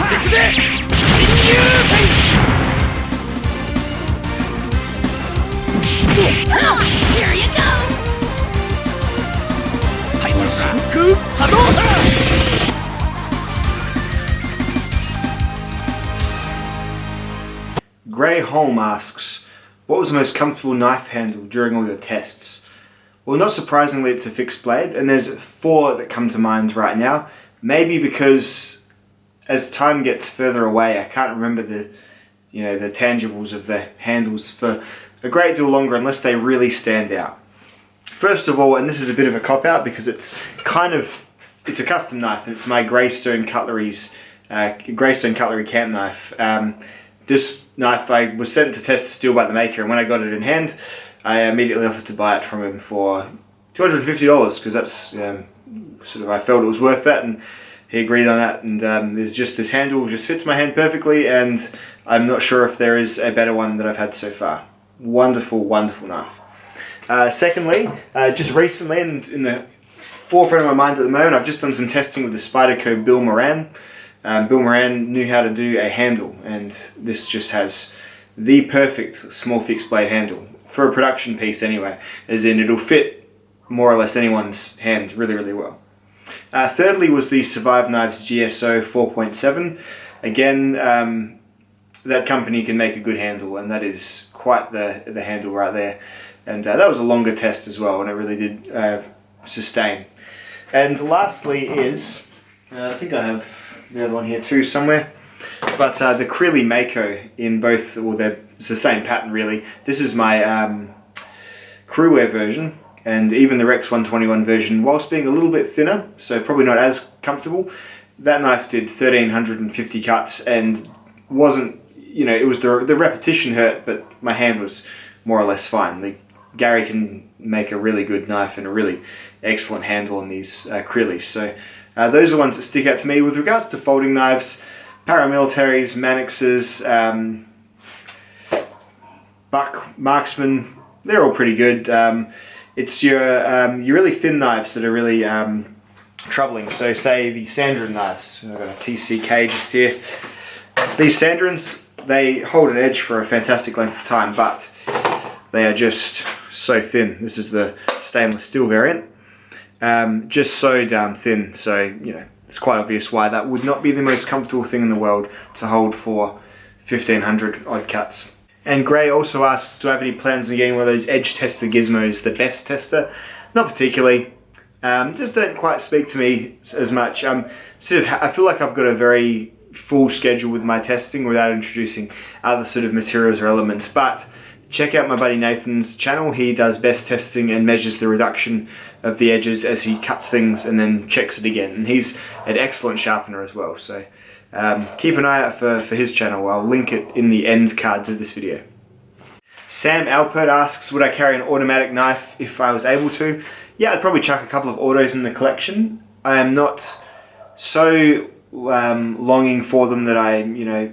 Here you go! Gray Holm asks, what was the most comfortable knife handle during all your tests? Well, not surprisingly, it's a fixed blade, and there's 4 that come to mind right now. Maybe because as time gets further away, I can't remember the tangibles of the handles for a great deal longer unless they really stand out. First of all, and this is a bit of a cop-out because it's a custom knife, and it's my Greystone Cutlery camp knife. This knife I was sent to test the steel by the maker, and when I got it in hand, I immediately offered to buy it from him for $250 because that's I felt it was worth that, and he agreed on that. And there's just this handle just fits my hand perfectly, and I'm not sure if there is a better one that I've had so far. Wonderful, wonderful knife. Secondly, just recently, and in the forefront of my mind at the moment, I've just done some testing with the Spyderco Bill Moran. Bill Moran knew how to do a handle, and this just has the perfect small fixed blade handle for a production piece anyway, as in it'll fit more or less anyone's hand really, really well. Thirdly was the Survive Knives GSO 4.7. Again, that company can make a good handle, and that is quite the handle right there. And that was a longer test as well, and it really did sustain. And lastly is, I think I have the other one here too somewhere, but the Crilly Mako in both, well, it's the same pattern really. This is my crewwear version, and even the Rex 121 version, whilst being a little bit thinner, so probably not as comfortable, that knife did 1,350 cuts and wasn't, it was the repetition hurt, but my hand was more or less fine. Gary can make a really good knife and a really excellent handle on these Crillys. So those are the ones that stick out to me. With regards to folding knives, paramilitaries, Mannixes, Buck, Marksman, they're all pretty good. It's your really thin knives that are really troubling. So say the Sandrin knives. I've got a TCK just here. These Sandrins, they hold an edge for a fantastic length of time, but they are just so thin. This is the stainless steel variant. Just so down thin, so it's quite obvious why that would not be the most comfortable thing in the world to hold for 1,500 odd cuts. And Gray also asks, do I have any plans on getting one of those edge tester gizmos, the best tester? Not particularly. Just don't quite speak to me as much. I feel like I've got a very full schedule with my testing without introducing other sort of materials or elements, but check out my buddy Nathan's channel. He does best testing and measures the reduction of the edges as he cuts things and then checks it again. And he's an excellent sharpener as well. So keep an eye out for his channel. I'll link it in the end cards of this video. Sam Alpert asks, would I carry an automatic knife if I was able to? Yeah, I'd probably chuck a couple of autos in the collection. I am not so longing for them that I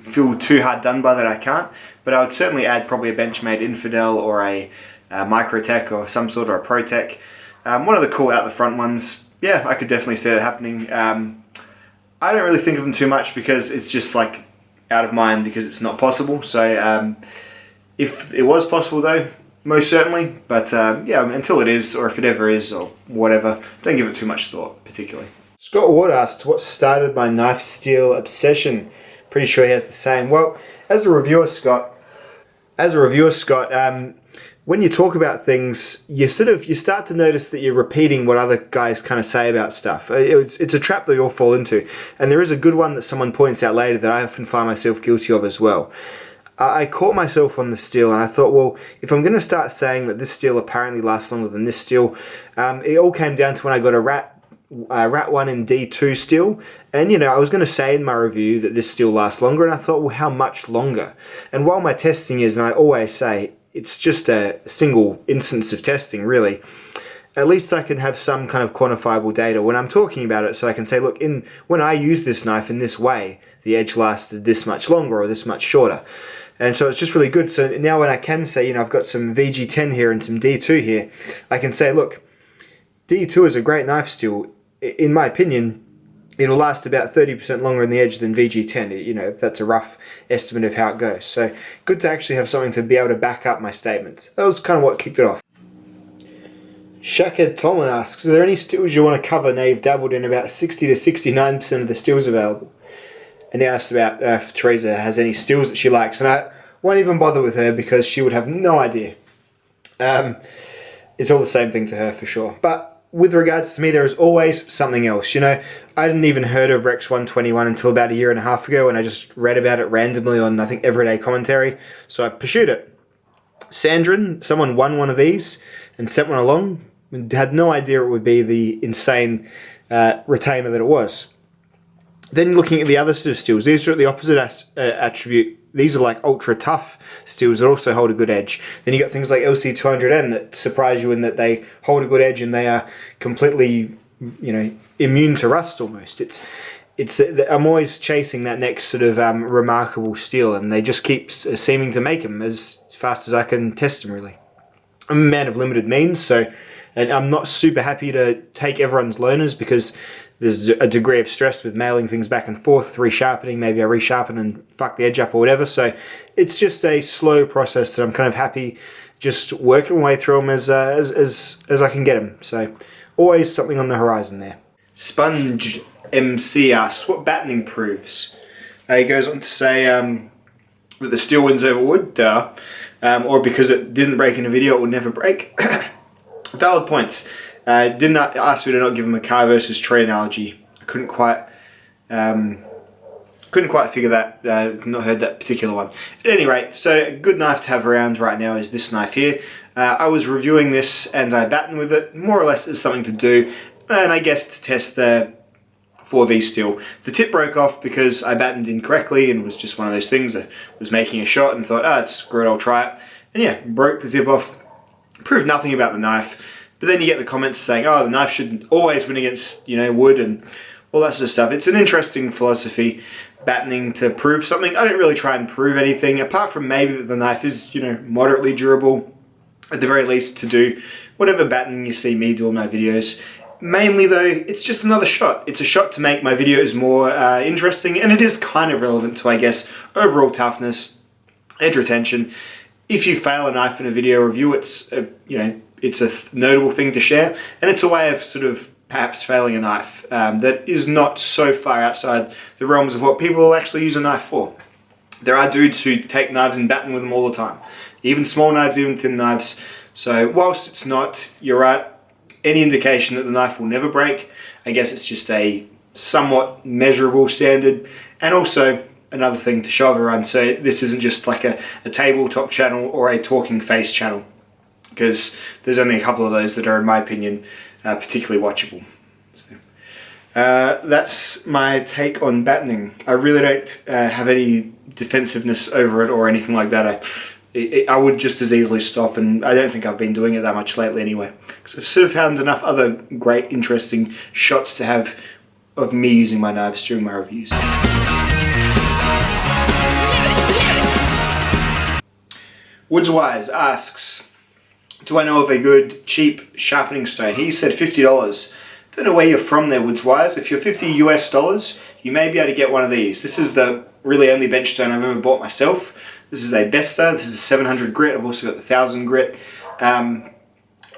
feel too hard done by that I can't. But I would certainly add probably a Benchmade Infidel or a Microtech or some sort, or a ProTech. One of the cool out the front ones, yeah, I could definitely see that happening. I don't really think of them too much because it's just like out of mind because it's not possible. So if it was possible though, most certainly. But yeah, until it is, or if it ever is, or whatever, don't give it too much thought particularly. Scott Ward asked, what started my knife steel obsession? Pretty sure he has the same. Well, as a reviewer, Scott, when you talk about things, you start to notice that you're repeating what other guys kind of say about stuff. It's a trap that you all fall into, and there is a good one that someone points out later that I often find myself guilty of as well. I caught myself on the steel, and I thought, well, if I'm going to start saying that this steel apparently lasts longer than this steel, it all came down to when I got a Rat 1 in D2 steel, and I was going to say in my review that this steel lasts longer, and I thought, well, how much longer? And while my testing is, and I always say, it's just a single instance of testing really, at least I can have some kind of quantifiable data when I'm talking about it, so I can say, look, when I use this knife in this way, the edge lasted this much longer or this much shorter. And so it's just really good. So now when I can say, I've got some VG10 here and some D2 here, I can say, look, D2 is a great knife steel. In my opinion, it'll last about 30% longer on the edge than VG10, you know, if that's a rough estimate of how it goes. So good to actually have something to be able to back up my statements. That was kind of what kicked it off. Shaked Tolman asks, are there any stills you want to cover now you've dabbled in about 60 to 69% of the stills available? And he asked about if Teresa has any stills that she likes, and I won't even bother with her because she would have no idea. It's all the same thing to her for sure. But with regards to me, there is always something else. You know, I hadn't even heard of Rex 121 until about a year and a half ago, and I just read about it randomly on, I think, Everyday Commentary. So I pursued it. Sandrin, someone won one of these and sent one along, and had no idea it would be the insane retainer that it was. Then looking at the other sort of steels, these are at the opposite attribute. These are like ultra tough steels that also hold a good edge. Then you got things like LC200N that surprise you in that they hold a good edge and they are completely, you know, immune to rust almost. I'm always chasing that next sort of remarkable steel, and they just keep seeming to make them as fast as I can test them. Really, I'm a man of limited means, and I'm not super happy to take everyone's loaners because there's a degree of stress with mailing things back and forth, resharpening, maybe I resharpen and fuck the edge up or whatever. So it's just a slow process that I'm kind of happy just working my way through them as I can get them. So always something on the horizon there. Sponge MC asks, what battening proves? He goes on to say that the steel wins over wood, or because it didn't break in a video, it will never break. Valid points. Did not ask me to not give him a car versus tree analogy. I couldn't quite figure that. Not heard that particular one. At any rate, so a good knife to have around right now is this knife here. I was reviewing this and I battened with it more or less as something to do, and I guess to test the 4V steel. The tip broke off because I battened incorrectly, and it was just one of those things. I was making a shot and thought, it's screw it, I'll try it. And yeah, broke the tip off. Proved nothing about the knife. But then you get the comments saying, the knife should always win against, you know, wood and all that sort of stuff. It's an interesting philosophy, battening to prove something. I don't really try and prove anything, apart from maybe that the knife is, you know, moderately durable, at the very least, to do whatever battening you see me do in my videos. Mainly though, it's just another shot. It's a shot to make my videos more interesting, and it is kind of relevant to, I guess, overall toughness, edge retention. If you fail a knife in a video review, it's it's a notable thing to share, and it's a way of sort of perhaps failing a knife that is not so far outside the realms of what people will actually use a knife for. There are dudes who take knives and batten with them all the time, even small knives, even thin knives. So whilst it's not, you're right, any indication that the knife will never break, I guess it's just a somewhat measurable standard, and also another thing to show everyone. So this isn't just like a tabletop channel or a talking face channel, because there's only a couple of those that are, in my opinion, particularly watchable. So, that's my take on battening. I really don't have any defensiveness over it or anything like that. I would just as easily stop, and I don't think I've been doing it that much lately anyway, because I've sort of found enough other great, interesting shots to have of me using my knives during my reviews. Woodswise asks, do I know of a good, cheap sharpening stone? He said $50. Don't know where you're from there, Woodswise. If you're $50 US, you may be able to get one of these. This is the really only bench stone I've ever bought myself. This is a Besta. This is a 700 grit. I've also got the 1000 grit. A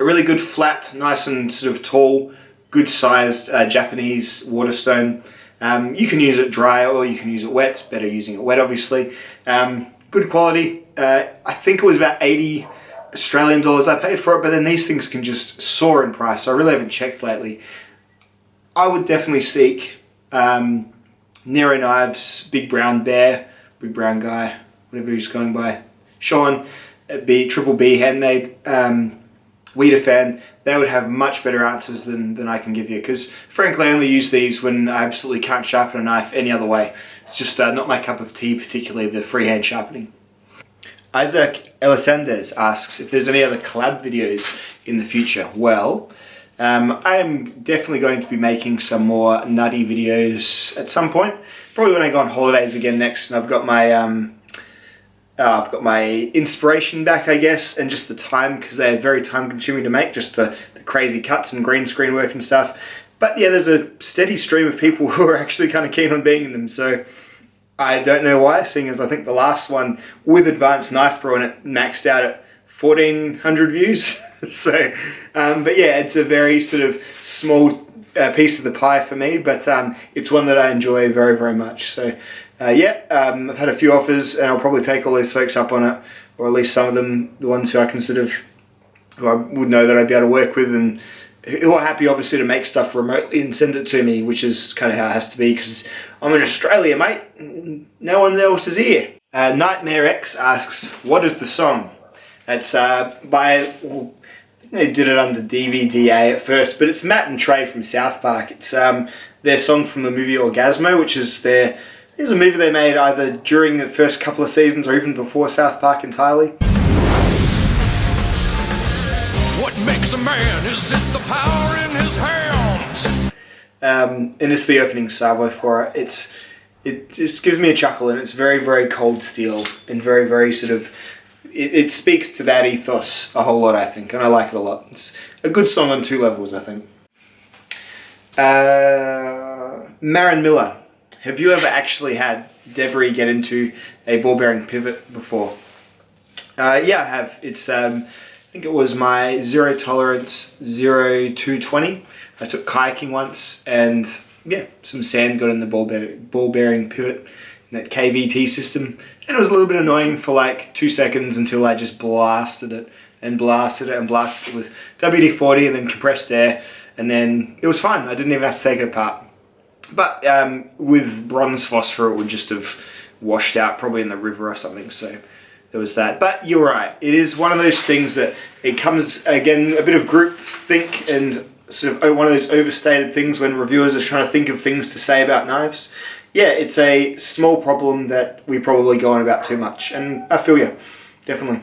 really good flat, nice and sort of tall, good sized Japanese water stone. You can use it dry or you can use it wet. It's better using it wet, obviously. Good quality. I think it was about 80 Australian dollars I paid for it, but then these things can just soar in price. I really haven't checked lately. I would definitely seek Nero Knives, Big Brown Bear, Big Brown Guy, whatever he's going by, Sean, Triple B Handmade, Weeder Fan. They would have much better answers than I can give you, because frankly I only use these when I absolutely can't sharpen a knife any other way. It's just not my cup of tea, particularly the freehand sharpening. Isaac Elisandez asks if there's any other collab videos in the future. Well, I am definitely going to be making some more nutty videos at some point. Probably when I go on holidays again next, and I've got my inspiration back, I guess, and just the time, because they're very time consuming to make, just the crazy cuts and green screen work and stuff. But yeah, there's a steady stream of people who are actually kind of keen on being in them, so I don't know why, seeing as I think the last one with Advanced Knife Pro on it maxed out at 1,400 views. So, but yeah, it's a very sort of small piece of the pie for me, but it's one that I enjoy very, very much. So yeah, I've had a few offers, and I'll probably take all those folks up on it, or at least some of them, the ones who I can sort of, who I would know that I'd be able to work with, and who are happy obviously to make stuff remotely and send it to me, which is kind of how it has to be, because I'm in Australia, mate. No one else is here. Nightmare X asks, what is the song? It's by, well, I think they did it under DVDA at first, but it's Matt and Trey from South Park. It's their song from the movie Orgasmo, which is a movie they made either during the first couple of seasons or even before South Park entirely. What makes a man? Is it the power in his hands? And it's the opening salvo for it. It just gives me a chuckle, and it's very, very Cold Steel and very, very sort of, it speaks to that ethos a whole lot, I think, and I like it a lot. It's a good song on two levels, I think. Marin Miller, have you ever actually had debris get into a ball bearing pivot before? Yeah, I have. It's I think it was my zero tolerance 0220. I took kayaking once, and yeah, some sand got in the ball bearing pivot in that KVT system, and it was a little bit annoying for like 2 seconds until I just blasted it and blasted it and blasted it with WD-40 and then compressed air, and then it was fine. I didn't even have to take it apart. But with bronze phosphor, it would just have washed out probably in the river or something, so there was that. But you're right, it is one of those things that it comes, again, a bit of group think and sort of one of those overstated things when reviewers are trying to think of things to say about knives. Yeah, it's a small problem that we probably go on about too much, and I feel you, definitely.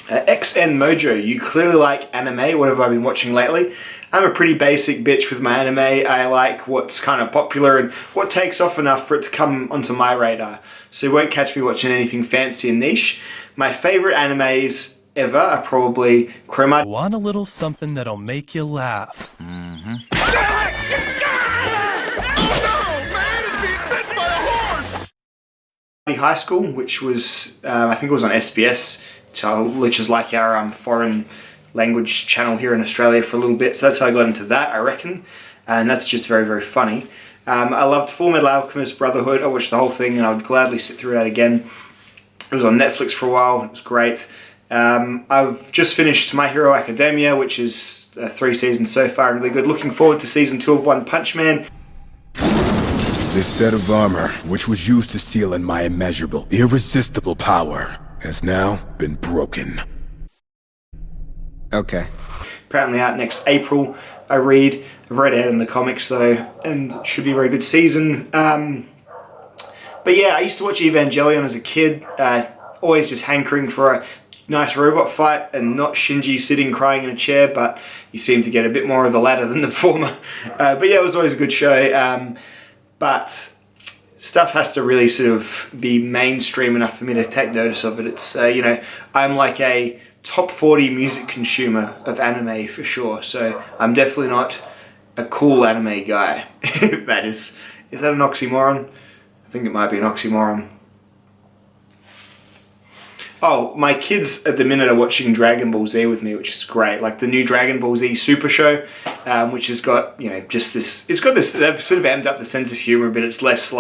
XN Mojo, you clearly like anime. What have I been watching lately? I'm a pretty basic bitch with my anime. I like what's kind of popular and what takes off enough for it to come onto my radar. So you won't catch me watching anything fancy and niche. My favorite animes ever are probably Chroma. Want a little something that'll make you laugh? High School, which was, I think it was on SBS, which is like our foreign language channel here in Australia for a little bit. So that's how I got into that, I reckon. And that's just very, very funny. I loved Full Metal Alchemist Brotherhood. I watched the whole thing, and I would gladly sit through that again. It was on Netflix for a while. It was great. I've just finished My Hero Academia, which is 3 seasons so far and really good. Looking forward to season 2 of One Punch Man. This set of armor, which was used to seal in my immeasurable, irresistible power, has now been broken. Okay. Apparently out next April, I read. I've read it in the comics though, and it should be a very good season. But yeah, I used to watch Evangelion as a kid, always just hankering for a nice robot fight and not Shinji sitting crying in a chair, but you seem to get a bit more of the latter than the former. But yeah, it was always a good show. But stuff has to really sort of be mainstream enough for me to take notice of it. It's, you know, I'm like a top 40 music consumer of anime for sure, so I'm definitely not a cool anime guy, if that is that an oxymoron? I think it might be an oxymoron. Oh, my kids at the minute are watching Dragon Ball Z with me, which is great. Like the new Dragon Ball Z Super Show, which has got, you know, just this, it's got this, they've sort of amped up the sense of humor, but it's less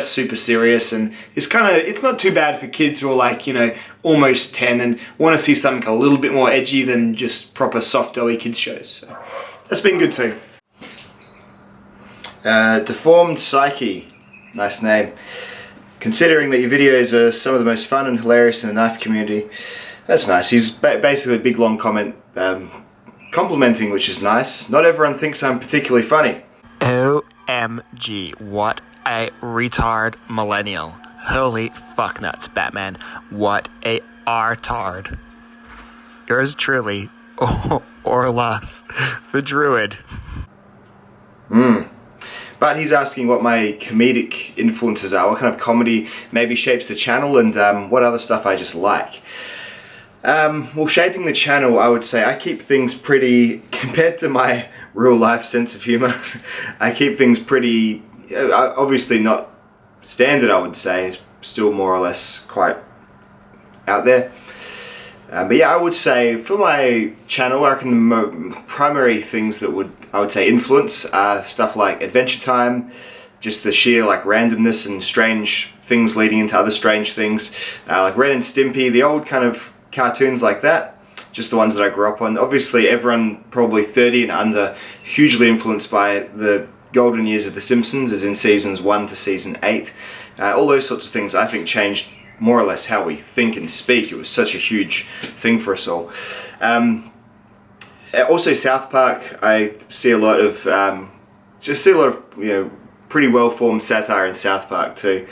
super serious, and it's kind of, it's not too bad for kids who are like, you know, almost 10 and want to see something a little bit more edgy than just proper soft doughy kids shows. So that's been good too. Deformed Psyche, nice name. Considering that your videos are some of the most fun and hilarious in the knife community, that's nice. He's basically a big long comment complimenting, which is nice. Not everyone thinks I'm particularly funny. OMG, what a retard millennial. Holy fuck nuts, Batman. What a artard. Yours truly, Orlas, the Druid. But he's asking what my comedic influences are, what kind of comedy maybe shapes the channel, and what other stuff I just like. Well, shaping the channel, I would say I keep things pretty, compared to my real life sense of humor, I keep things pretty, obviously not standard, I would say, still more or less quite out there. But yeah, I would say for my channel, I reckon the primary things that I would say influence are stuff like Adventure Time, just the sheer like randomness and strange things leading into other strange things, like Ren and Stimpy, the old kind of cartoons like that, just the ones that I grew up on. Obviously everyone probably 30 and under, hugely influenced by the golden years of The Simpsons, as in seasons 1 to season 8. All those sorts of things I think changed more or less how we think and speak. It was such a huge thing for us all. Also South Park, I see a lot of, you know, pretty well-formed satire in South Park too.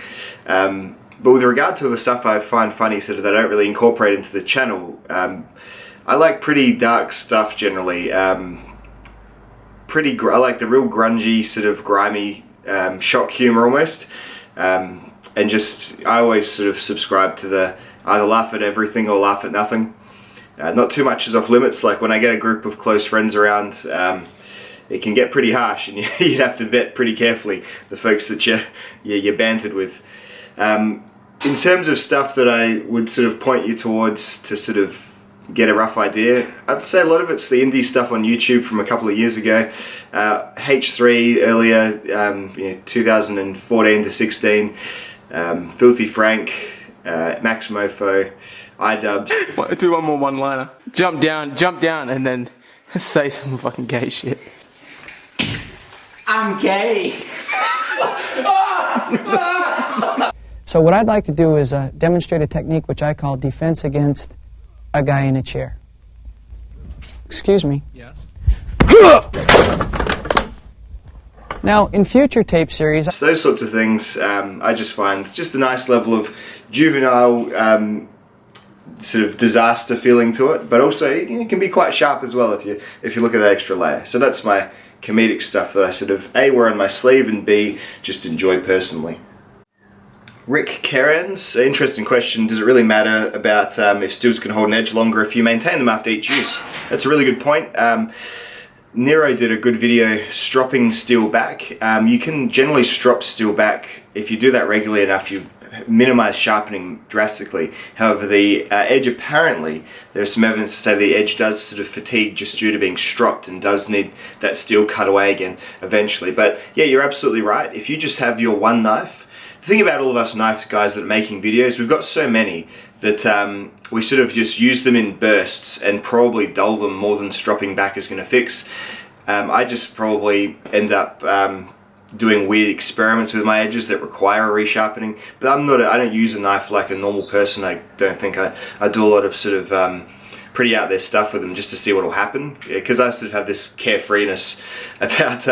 But with regard to the stuff I find funny, sort of that I don't really incorporate into the channel, I like pretty dark stuff generally. I like the real grungy, sort of grimy, shock humor almost. And just, I always sort of subscribe to the either laugh at everything or laugh at nothing. Not too much is off limits. Like when I get a group of close friends around, it can get pretty harsh, and you'd have to vet pretty carefully the folks that you're bantered with. In terms of stuff that I would sort of point you towards to sort of get a rough idea, I'd say a lot of it's the indie stuff on YouTube from a couple of years ago. H3 earlier, you know, 2014 to 16, Filthy Frank, Max Mofo, iDubbbz. Do one more one-liner. Jump down, and then say some fucking gay shit. I'm gay. So what I'd like to do is demonstrate a technique which I call defense against a guy in a chair. Excuse me. Yes. Now, in future tape series... So those sorts of things, I just find just a nice level of juvenile sort of disaster feeling to it, but also it can be quite sharp as well if you look at that extra layer. So that's my comedic stuff that I sort of A, wear on my sleeve, and B, just enjoy personally. Rick Kerens, interesting question. Does it really matter about if stills can hold an edge longer if you maintain them after each use? That's a really good point. Nero did a good video stropping steel back. You can generally strop steel back. If you do that regularly enough, you minimize sharpening drastically. However, the edge, apparently, there's some evidence to say the edge does sort of fatigue just due to being stropped and does need that steel cut away again eventually. But yeah, you're absolutely right. If you just have your one knife, the thing about all of us knife guys that are making videos, we've got so many that we sort of just use them in bursts and probably dull them more than stropping back is going to fix. I just probably end up doing weird experiments with my edges that require a resharpening, but I don't use a knife like a normal person. I don't think I do a lot of sort of pretty out there stuff with them just to see what will happen, because I sort of have this carefreeness about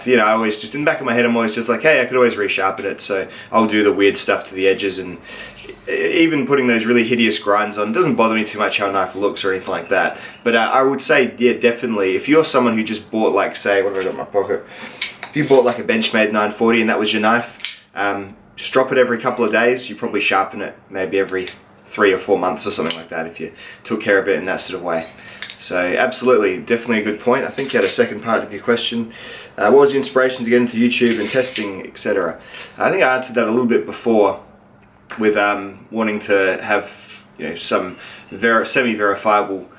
you know, I always just in the back of my head I'm always just like, hey, I could always resharpen it, so I'll do the weird stuff to the edges, and even putting those really hideous grinds on doesn't bother me too much how a knife looks or anything like that. But I would say, yeah, definitely, if you're someone who just bought, like, say, what have I got in my pocket? If you bought like a Benchmade 940 and that was your knife, just drop it every couple of days. You probably sharpen it maybe every 3 or 4 months or something like that if you took care of it in that sort of way. So absolutely, definitely a good point. I think you had a second part of your question. What was your inspiration to get into YouTube and testing, etc.? I think I answered that a little bit before with wanting to have, you know, some semi-verifiable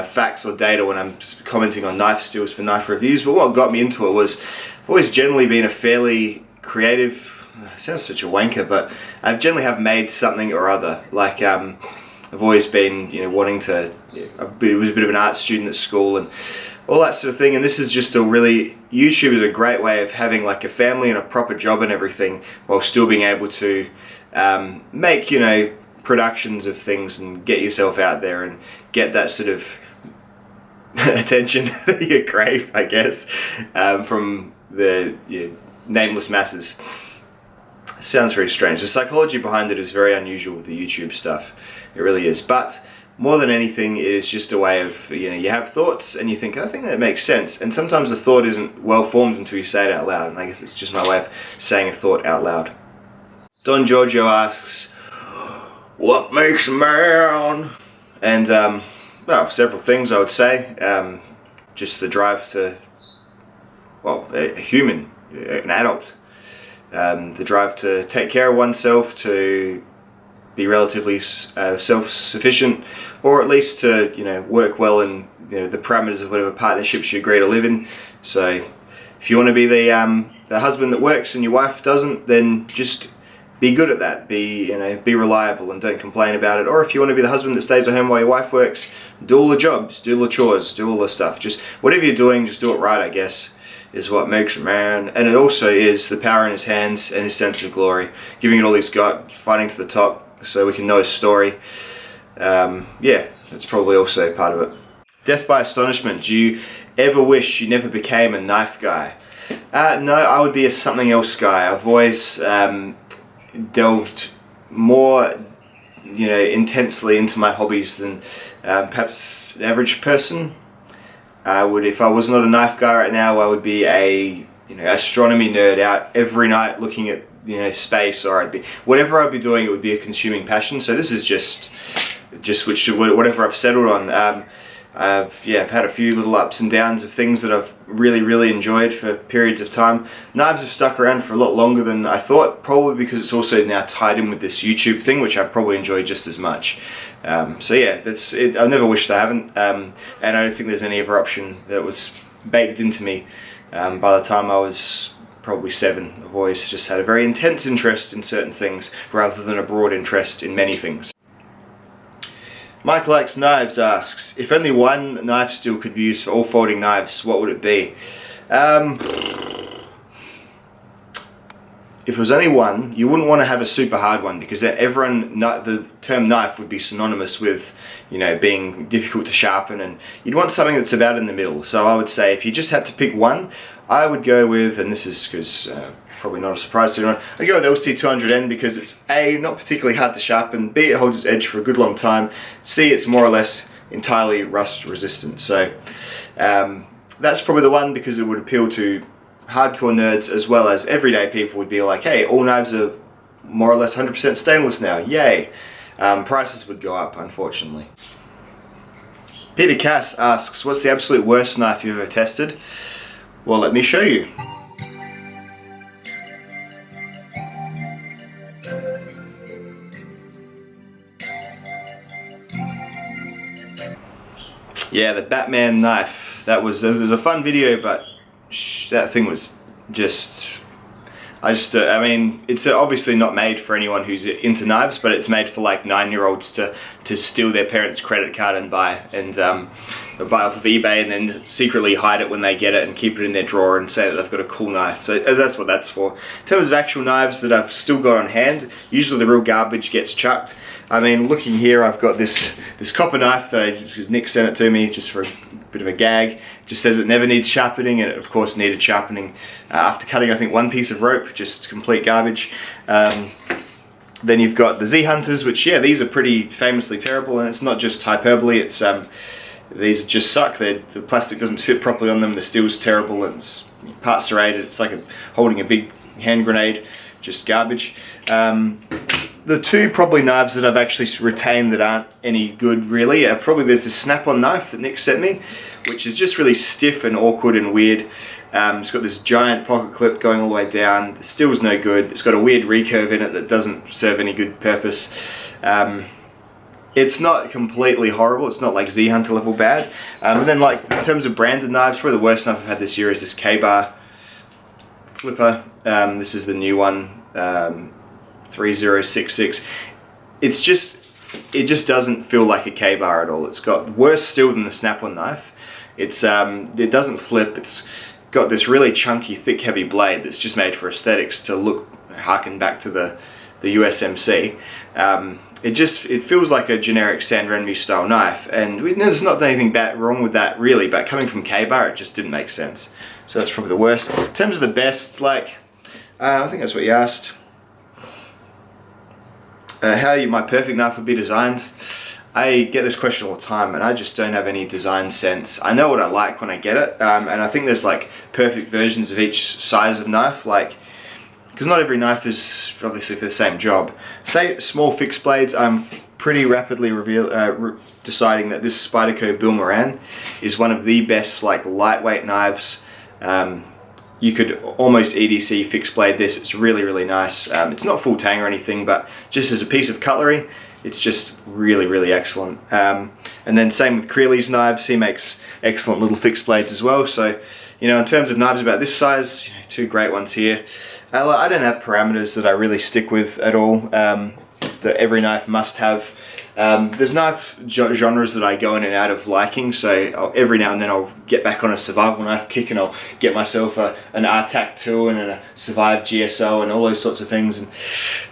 facts or data when I'm commenting on knife steels for knife reviews. But what got me into it was I've always generally been a fairly creative, sounds such a wanker, but I generally have made something or other. Like I've always been, you know, wanting to, I was a bit of an art student at school and all that sort of thing, and this is just a really, YouTube is a great way of having like a family and a proper job and everything while still being able to make, you know, productions of things and get yourself out there and get that sort of attention that you crave, I guess, from the nameless masses. Sounds very strange. The psychology behind it is very unusual with the YouTube stuff. It really is. But more than anything, it is just a way of, you know, you have thoughts and you think, I think that makes sense. And sometimes the thought isn't well formed until you say it out loud. And I guess it's just my way of saying a thought out loud. Don Giorgio asks, what makes a man? And well, several things I would say. Just the drive to, well, a human, an adult. The drive to take care of oneself, to be relatively self-sufficient, or at least to, you know, work well in, you know, the parameters of whatever partnerships you agree to live in. So if you want to be the husband that works and your wife doesn't, then just be good at that. Be reliable and don't complain about it. Or if you want to be the husband that stays at home while your wife works, do all the jobs, do all the chores, do all the stuff. Just whatever you're doing, just do it right, I guess, is what makes a man. And it also is the power in his hands and his sense of glory, giving it all he's got, fighting to the top so we can know his story. Yeah, that's probably also part of it. Death by astonishment. Do you ever wish you never became a knife guy? No, I would be a something else guy. I've always delved more, you know, intensely into my hobbies than perhaps an average person. If I was not a knife guy right now, I would be a, you know, astronomy nerd out every night looking at, you know, space, or whatever I'd be doing, it would be a consuming passion. So this is just switched to whatever I've settled on. I've had a few little ups and downs of things that I've really enjoyed for periods of time. Knives have stuck around for a lot longer than I thought, probably because it's also now tied in with this YouTube thing, which I probably enjoy just as much. So yeah, that's it. I've never wished I haven't, and I don't think there's any other option that was baked into me by the time I was probably 7. I've always just had a very intense interest in certain things rather than a broad interest in many things. Mike Likes Knives asks, if only one knife steel could be used for all folding knives, what would it be? If it was only one, you wouldn't want to have a super hard one, because then the term knife would be synonymous with, you know, being difficult to sharpen, and you'd want something that's about in the middle. So I would say if you just had to pick one, I would go with, and this is because probably not a surprise to anyone, I'd go with LC200N because it's A, not particularly hard to sharpen, B, it holds its edge for a good long time, C, it's more or less entirely rust resistant. So that's probably the one, because it would appeal to hardcore nerds as well as everyday people. Would be like, hey, all knives are more or less 100% stainless now, yay. Prices would go up, unfortunately. Peter Cass asks, what's the absolute worst knife you've ever tested? Well, let me show you. Yeah, the Batman knife. It was a fun video, but that thing was just... I mean, it's obviously not made for anyone who's into knives, but it's made for like 9-year-olds to steal their parents' credit card and buy off of eBay, and then secretly hide it when they get it and keep it in their drawer and say that they've got a cool knife. So that's what that's for. In terms of actual knives that I've still got on hand, usually the real garbage gets chucked. I mean, looking here, I've got this copper knife that Nick sent it to me just for a bit of a gag. It just says it never needs sharpening, and it of course needed sharpening after cutting, I think, one piece of rope, just complete garbage. Then you've got the Z Hunters, which, yeah, these are pretty famously terrible, and it's not just hyperbole, it's these just suck. The plastic doesn't fit properly on them, the steel's terrible, and it's part serrated, it's like holding a big hand grenade, just garbage. The two probably knives that I've actually retained that aren't any good really are probably, there's this snap-on knife that Nick sent me, which is just really stiff and awkward and weird. It's got this giant pocket clip going all the way down. The steel's no good. It's got a weird recurve in it that doesn't serve any good purpose. It's not completely horrible. It's not like Z Hunter level bad. And then, like, in terms of branded knives, probably the worst knife I've had this year is this K-Bar flipper. This is the new one. 3066. It just doesn't feel like a K-bar at all. It's got worse steel than the snap-on knife. It doesn't flip. It's got this really chunky, thick, heavy blade that's just made for aesthetics to harken back to the USMC. It feels like a generic San Renmu style knife, and there's not anything wrong with that really, but coming from K-bar, it just didn't make sense. So that's probably the worst. In terms of the best, like, I think that's what you asked. How my perfect knife would be designed. I get this question all the time, and I just don't have any design sense. I know what I like when I get it, and I think there's like perfect versions of each size of knife, like, because not every knife is obviously for the same job. Say small fixed blades, I'm pretty rapidly deciding that this Spyderco Bill Moran is one of the best like lightweight knives. You could almost EDC fixed blade this. It's really nice. It's not full tang or anything, but just as a piece of cutlery, it's just really excellent. And then same with Creeley's knives. He makes excellent little fixed blades as well. So, you know, in terms of knives about this size, two great ones here. I don't have parameters that I really stick with at all, that every knife must have. There's knife genres that I go in and out of liking, so every now and then I'll get back on a survival knife kick and I'll get myself an RTAC 2 and a Survive GSO and all those sorts of things. And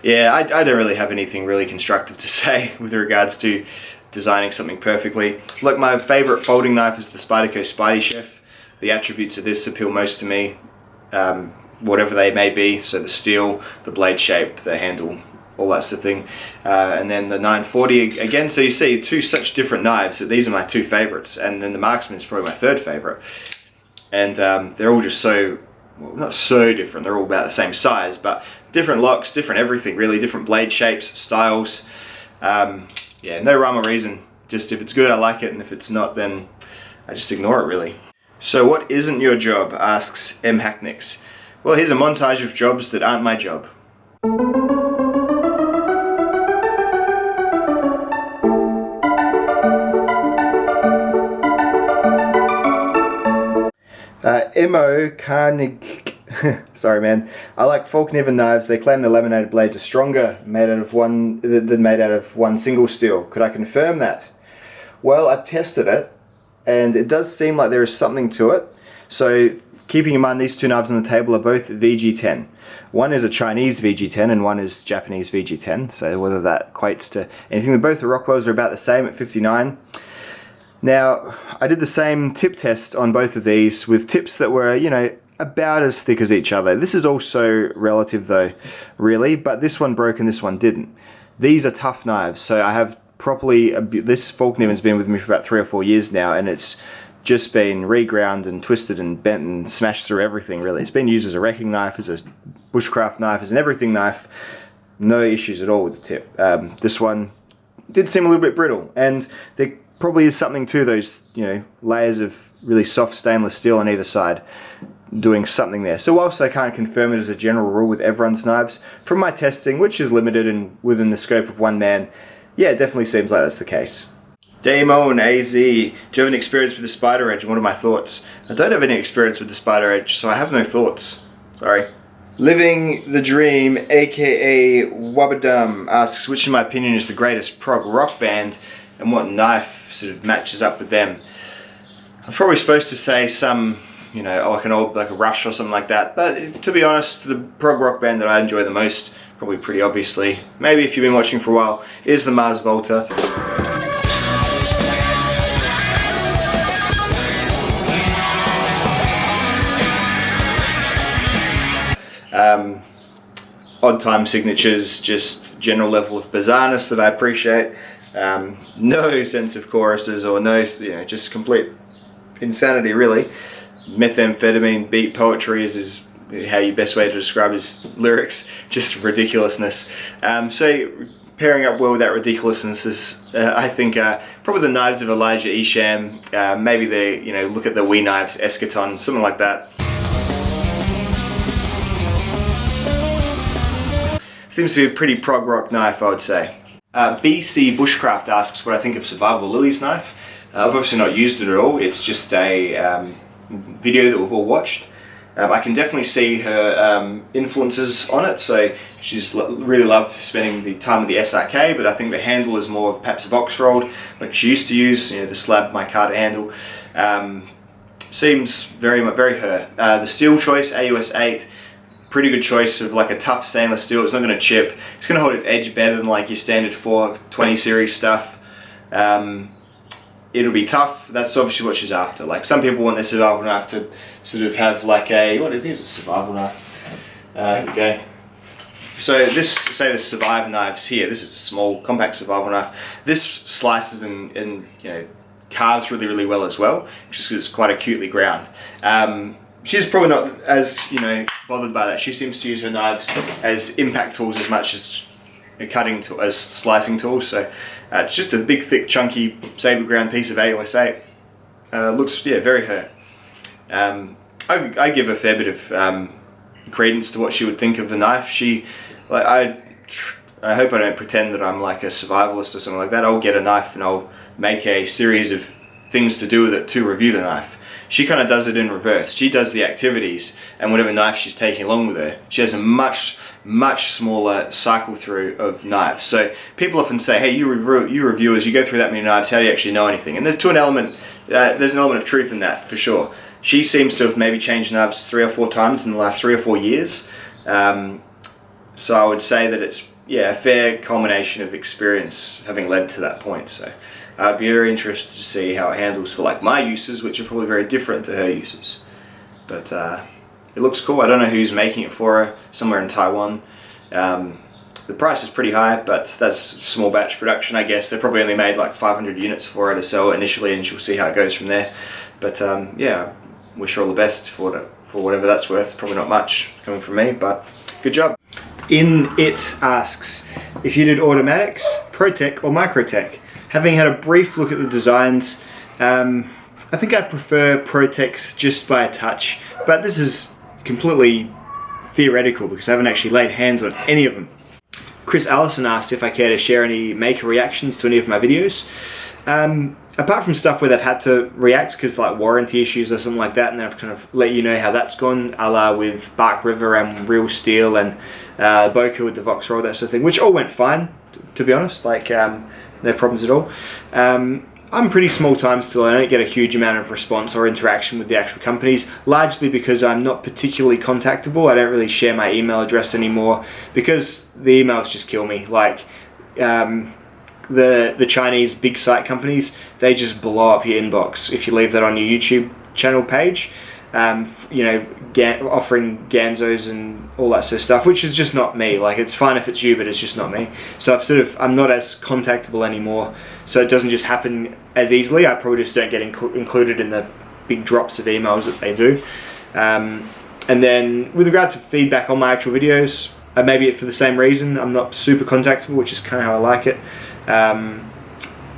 yeah, I don't really have anything really constructive to say with regards to designing something perfectly. Look, my favourite folding knife is the Spyderco Spidey Chef. The attributes of this appeal most to me, whatever they may be. So the steel, the blade shape, the handle, all that sort of thing. And then the 940 again, so you see two such different knives, that these are my two favorites, and then the Marksman is probably my third favorite. And they're all just so, well, not so different, they're all about the same size, but different locks, different everything really, different blade shapes, styles. Yeah, no rhyme or reason, just if it's good I like it, and if it's not then I just ignore it really. So what isn't your job, asks M. Hacknix. Well, here's a montage of jobs that aren't my job. M.O. Carnegie. Sorry man. I like Falkniven knives. They claim the laminated blades are stronger than made out of one single steel. Could I confirm that? Well, I've tested it and it does seem like there is something to it. So keeping in mind these two knives on the table are both VG10. One is a Chinese VG10 and one is Japanese VG10. So whether that equates to anything, both the Rockwells are about the same at 59. Now, I did the same tip test on both of these with tips that were, you know, about as thick as each other. This is also relative though, really, but this one broke and this one didn't. These are tough knives, so I have properly, this Falkniven's been with me for about 3 or 4 years now, and it's just been reground and twisted and bent and smashed through everything really. It's been used as a wrecking knife, as a bushcraft knife, as an everything knife. No issues at all with the tip. This one did seem a little bit brittle, and there probably is something to those, you know, layers of really soft stainless steel on either side doing something there. So whilst I can't confirm it as a general rule with everyone's knives, from my testing, which is limited and within the scope of one man, yeah, it definitely seems like that's the case. Damo and AZ, do you have any experience with the Spider Edge and what are my thoughts? I don't have any experience with the Spider Edge, so I have no thoughts. Sorry. Living the Dream, aka Wabadum, asks which in my opinion is the greatest prog rock band and what knife sort of matches up with them. I'm probably supposed to say some, you know, like a Rush or something like that, but to be honest, the prog rock band that I enjoy the most, probably pretty obviously, maybe if you've been watching for a while, is the Mars Volta. Odd time signatures, just general level of bizarreness that I appreciate. No sense of choruses or no, you know, just complete insanity really. Methamphetamine beat poetry is how you best way to describe his lyrics. Just ridiculousness. So pairing up well with that ridiculousness is, I think, probably the knives of Elijah Isham. Maybe the, you know, look at the Wee Knives, Eschaton, something like that. Seems to be a pretty prog rock knife, I would say. BC Bushcraft asks what I think of Survival Lily's knife. I've obviously not used it at all. It's just a video that we've all watched. I can definitely see her influences on it. So she's really loved spending the time with the SRK, but I think the handle is more of perhaps Voxrolled, like she used to use, you know, the slab micarta handle. Seems very her. The steel choice, AUS 8. Pretty good choice of like a tough stainless steel. It's not going to chip. It's going to hold its edge better than like your standard 420 series stuff. It'll be tough. That's obviously what she's after. Like some people want their survival knife to sort of have like a, what it is, a survival knife. Here we go. So this, say the Survive knives here. This is a small compact survival knife. This slices and you know, carves really well as well, just because it's quite acutely ground. She's probably not as, you know, bothered by that. She seems to use her knives as impact tools as much as a slicing tool. So it's just a big, thick, chunky saber ground piece of AOS 8. Looks, yeah, very her. I give a fair bit of credence to what she would think of the knife. I hope I don't pretend that I'm like a survivalist or something like that. I'll get a knife and I'll make a series of things to do with it to review the knife. She kind of does it in reverse. She does the activities and whatever knife she's taking along with her. She has a much smaller cycle through of knives. So people often say, hey, you reviewers, you go through that many knives, how do you actually know anything? And there's an element of truth in that, for sure. She seems to have maybe changed knives 3 or 4 times in the last 3 or 4 years. So I would say that it's, yeah, a fair culmination of experience having led to that point. So I'd be very interested to see how it handles for like my uses, which are probably very different to her uses. But it looks cool. I don't know who's making it for her, somewhere in Taiwan. The price is pretty high, but that's small batch production, I guess. They probably only made like 500 units for her to sell initially, and she'll see how it goes from there. But yeah, wish her all the best for whatever that's worth. Probably not much coming from me, but good job. In It asks if you did automatics, ProTech or Microtech. Having had a brief look at the designs, I think I prefer ProTechs just by a touch, but this is completely theoretical because I haven't actually laid hands on any of them. Chris Allison asked if I care to share any maker reactions to any of my videos. Apart from stuff where they've had to react because like warranty issues or something like that, and I've kind of let you know how that's gone, a la with Bark River and Real Steel and Boku with the Vox Roll, that sort of thing, which all went fine, to be honest, like no problems at all. I'm pretty small time still. I don't get a huge amount of response or interaction with the actual companies, largely because I'm not particularly contactable. I don't really share my email address anymore because the emails just kill me. Like the Chinese big site companies, they just blow up your inbox if you leave that on your YouTube channel page. You know, offering Ganzos and all that sort of stuff, which is just not me. Like, it's fine if it's you, but it's just not me. So I'm not as contactable anymore, so it doesn't just happen as easily. I probably just don't get included in the big drops of emails that they do. And then with regard to feedback on my actual videos, maybe for the same reason, I'm not super contactable, which is kind of how I like it.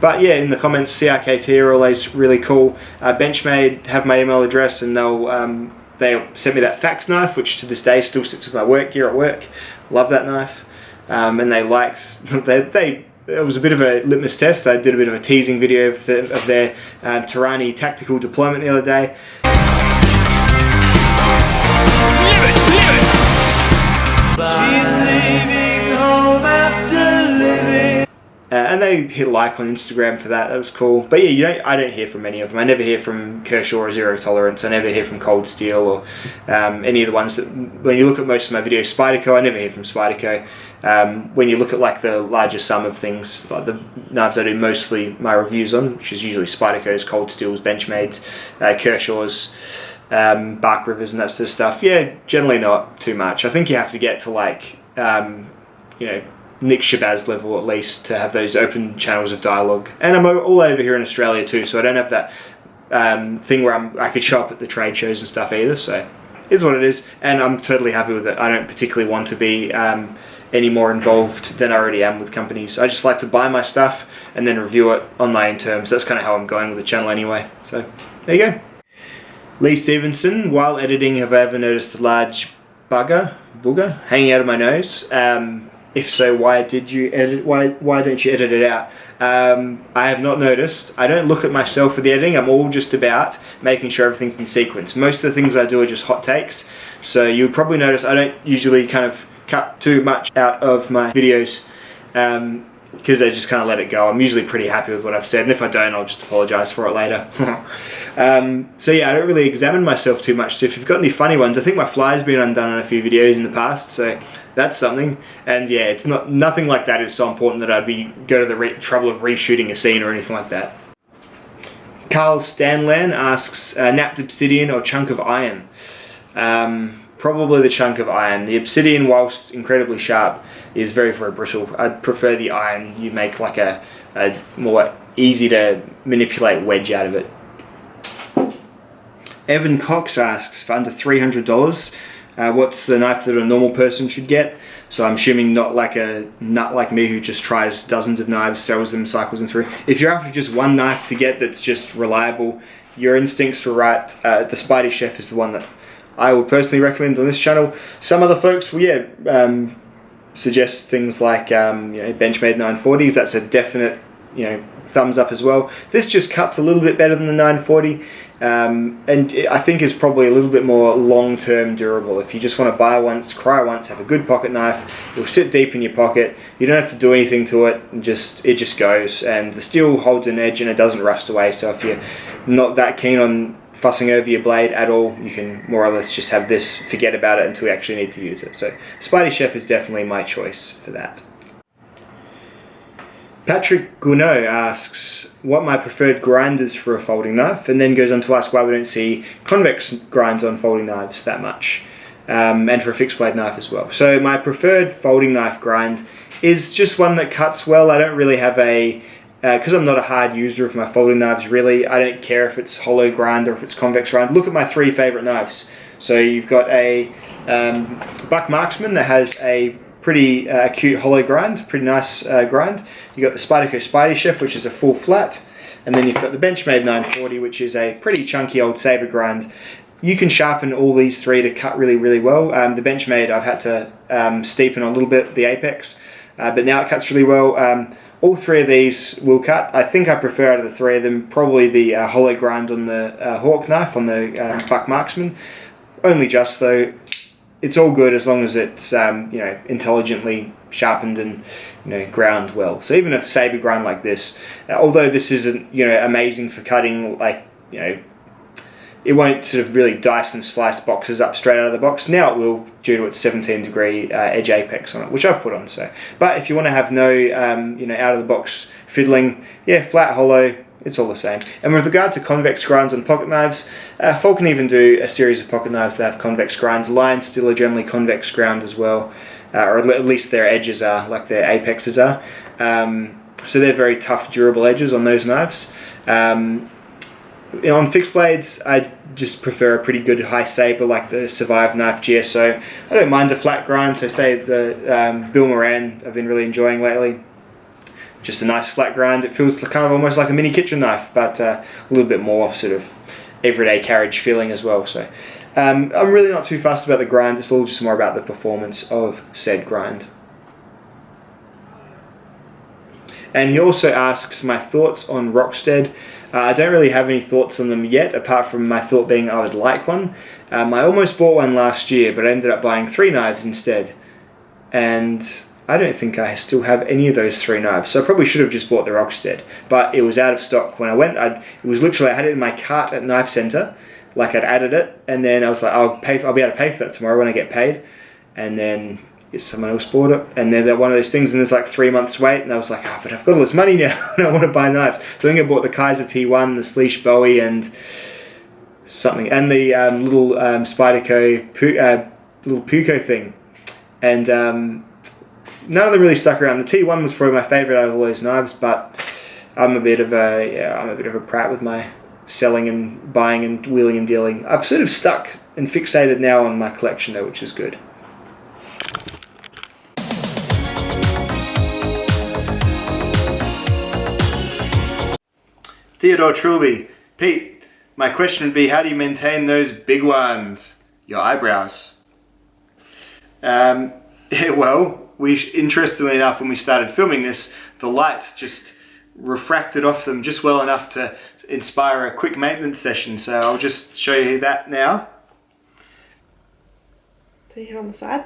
But yeah, in the comments, CRKT are always really cool. Benchmade have my email address, and they'll send me that fax knife, which to this day still sits with my work gear at work. Love that knife. And they liked, it was a bit of a litmus test. I did a bit of a teasing video of their Tarani tactical deployment the other day. She's leaving home after living. And they hit like on Instagram for that. That was cool. But yeah, I don't hear from many of them. I never hear from Kershaw or Zero Tolerance. I never hear from Cold Steel or any of the ones that, when you look at most of my videos, Spyderco, I never hear from Spyderco. When you look at like the larger sum of things, like the knives I do mostly my reviews on, which is usually Spyderco's, Cold Steel's, Benchmade's, Kershaw's, Bark Rivers and that sort of stuff. Yeah, generally not too much. I think you have to get to like, you know, Nick Shabazz level at least to have those open channels of dialogue. And I'm all over here in Australia too, so I don't have that thing where I could show up at the trade shows and stuff either, so it is what it is, and I'm totally happy with it. I don't particularly want to be any more involved than I already am with companies. I just like to buy my stuff and then review it on my own terms. That's kind of how I'm going with the channel anyway, so there you go. Lee Stevenson, while editing, have I ever noticed a large booger hanging out of my nose? If so, why did you edit? Why don't you edit it out? I have not noticed. I don't look at myself for the editing. I'm all just about making sure everything's in sequence. Most of the things I do are just hot takes. So you'll probably notice I don't usually kind of cut too much out of my videos because I just kind of let it go. I'm usually pretty happy with what I've said, and if I don't, I'll just apologise for it later. So yeah, I don't really examine myself too much. So if you've got any funny ones, I think my fly's been undone in a few videos in the past, so that's something. And yeah, it's nothing like that is so important that I'd go to the trouble of reshooting a scene or anything like that. Carl Stanlan asks, napped obsidian or chunk of iron? Probably the chunk of iron. The obsidian, whilst incredibly sharp, is very, very brittle. I'd prefer the iron. You make like a more easy to manipulate wedge out of it. Evan Cox asks, for under $300, what's the knife that a normal person should get. So I'm assuming not like a nut like me who just tries dozens of knives, sells them, cycles them through. If you're after just one knife to get that's just reliable, your instincts were right. The Spidey Chef is the one that I would personally recommend on this channel. Some other folks will, suggest things like Benchmade 940s. That's a definite thumbs up as well. This just cuts a little bit better than the 940, and I think is probably a little bit more long-term durable. If you just want to buy once, cry once, have a good pocket knife, it'll sit deep in your pocket. You don't have to do anything to it, and it just goes. And the steel holds an edge and it doesn't rust away. So if you're not that keen on fussing over your blade at all, you can more or less just have this, forget about it until you actually need to use it. So Spidey Chef is definitely my choice for that. Patrick Gounod asks what my preferred grind is for a folding knife, and then goes on to ask why we don't see convex grinds on folding knives that much, and for a fixed blade knife as well. So my preferred folding knife grind is just one that cuts well. I don't really have because I'm not a hard user of my folding knives really, I don't care if it's hollow grind or if it's convex grind. Look at my three favourite knives. So you've got a Buck Marksman that has a pretty acute hollow grind, pretty nice grind. You've got the Spyderco Spidey Chef, which is a full flat. And then you've got the Benchmade 940, which is a pretty chunky old saber grind. You can sharpen all these three to cut really, really well. The Benchmade, I've had to steepen a little bit, the apex, but now it cuts really well. All three of these will cut. I think I prefer out of the three of them probably the hollow grind on the Hawk knife, on the Buck Marksman. Only just though. It's all good as long as it's intelligently sharpened and ground well. So even a saber grind like this, although this isn't amazing for cutting, it won't sort of really dice and slice boxes up straight out of the box. Now it will, due to its 17-degree edge apex on it, which I've put on. So, but if you want to have no out of the box fiddling, flat hollow, it's all the same. And with regard to convex grinds on pocket knives, Folk can even do a series of pocket knives that have convex grinds. Lions still are generally convex ground as well, or at least their edges are, like their apexes are. So they're very tough, durable edges on those knives. On fixed blades, I just prefer a pretty good high saber like the Survive Knife GSO. I don't mind a flat grind, so say the Bill Moran I've been really enjoying lately. Just a nice flat grind. It feels kind of almost like a mini kitchen knife, but a little bit more sort of everyday carriage feeling as well. So I'm really not too fussed about the grind. It's all just more about the performance of said grind. And he also asks my thoughts on Rockstead. I don't really have any thoughts on them yet, apart from my thought being I would like one. I almost bought one last year, but I ended up buying 3 knives instead. And I don't think I still have any of those 3 knives, so I probably should have just bought the Rockstead. But it was out of stock when I went. It was literally, I had it in my cart at Knife Centre, like I'd added it, and then I was like, I'll be able to pay for that tomorrow when I get paid. And then someone else bought it, and then they're one of those things, and there's like 3 months wait, and I was like, but I've got all this money now, and I want to buy knives. So I think I bought the Kaiser T1, the Sleesh Bowie, and something, and the little Spyderco little Puko thing, and none of them really stuck around. The T1 was probably my favourite out of all those knives, but I'm a bit of a prat with my selling and buying and wheeling and dealing. I've sort of stuck and fixated now on my collection though, which is good. Theodore Trilby, Pete, my question would be, how do you maintain those big ones? Your eyebrows. Well, interestingly enough, when we started filming this, the light just refracted off them just well enough to inspire a quick maintenance session. So I'll just show you that now. So you hit on the side.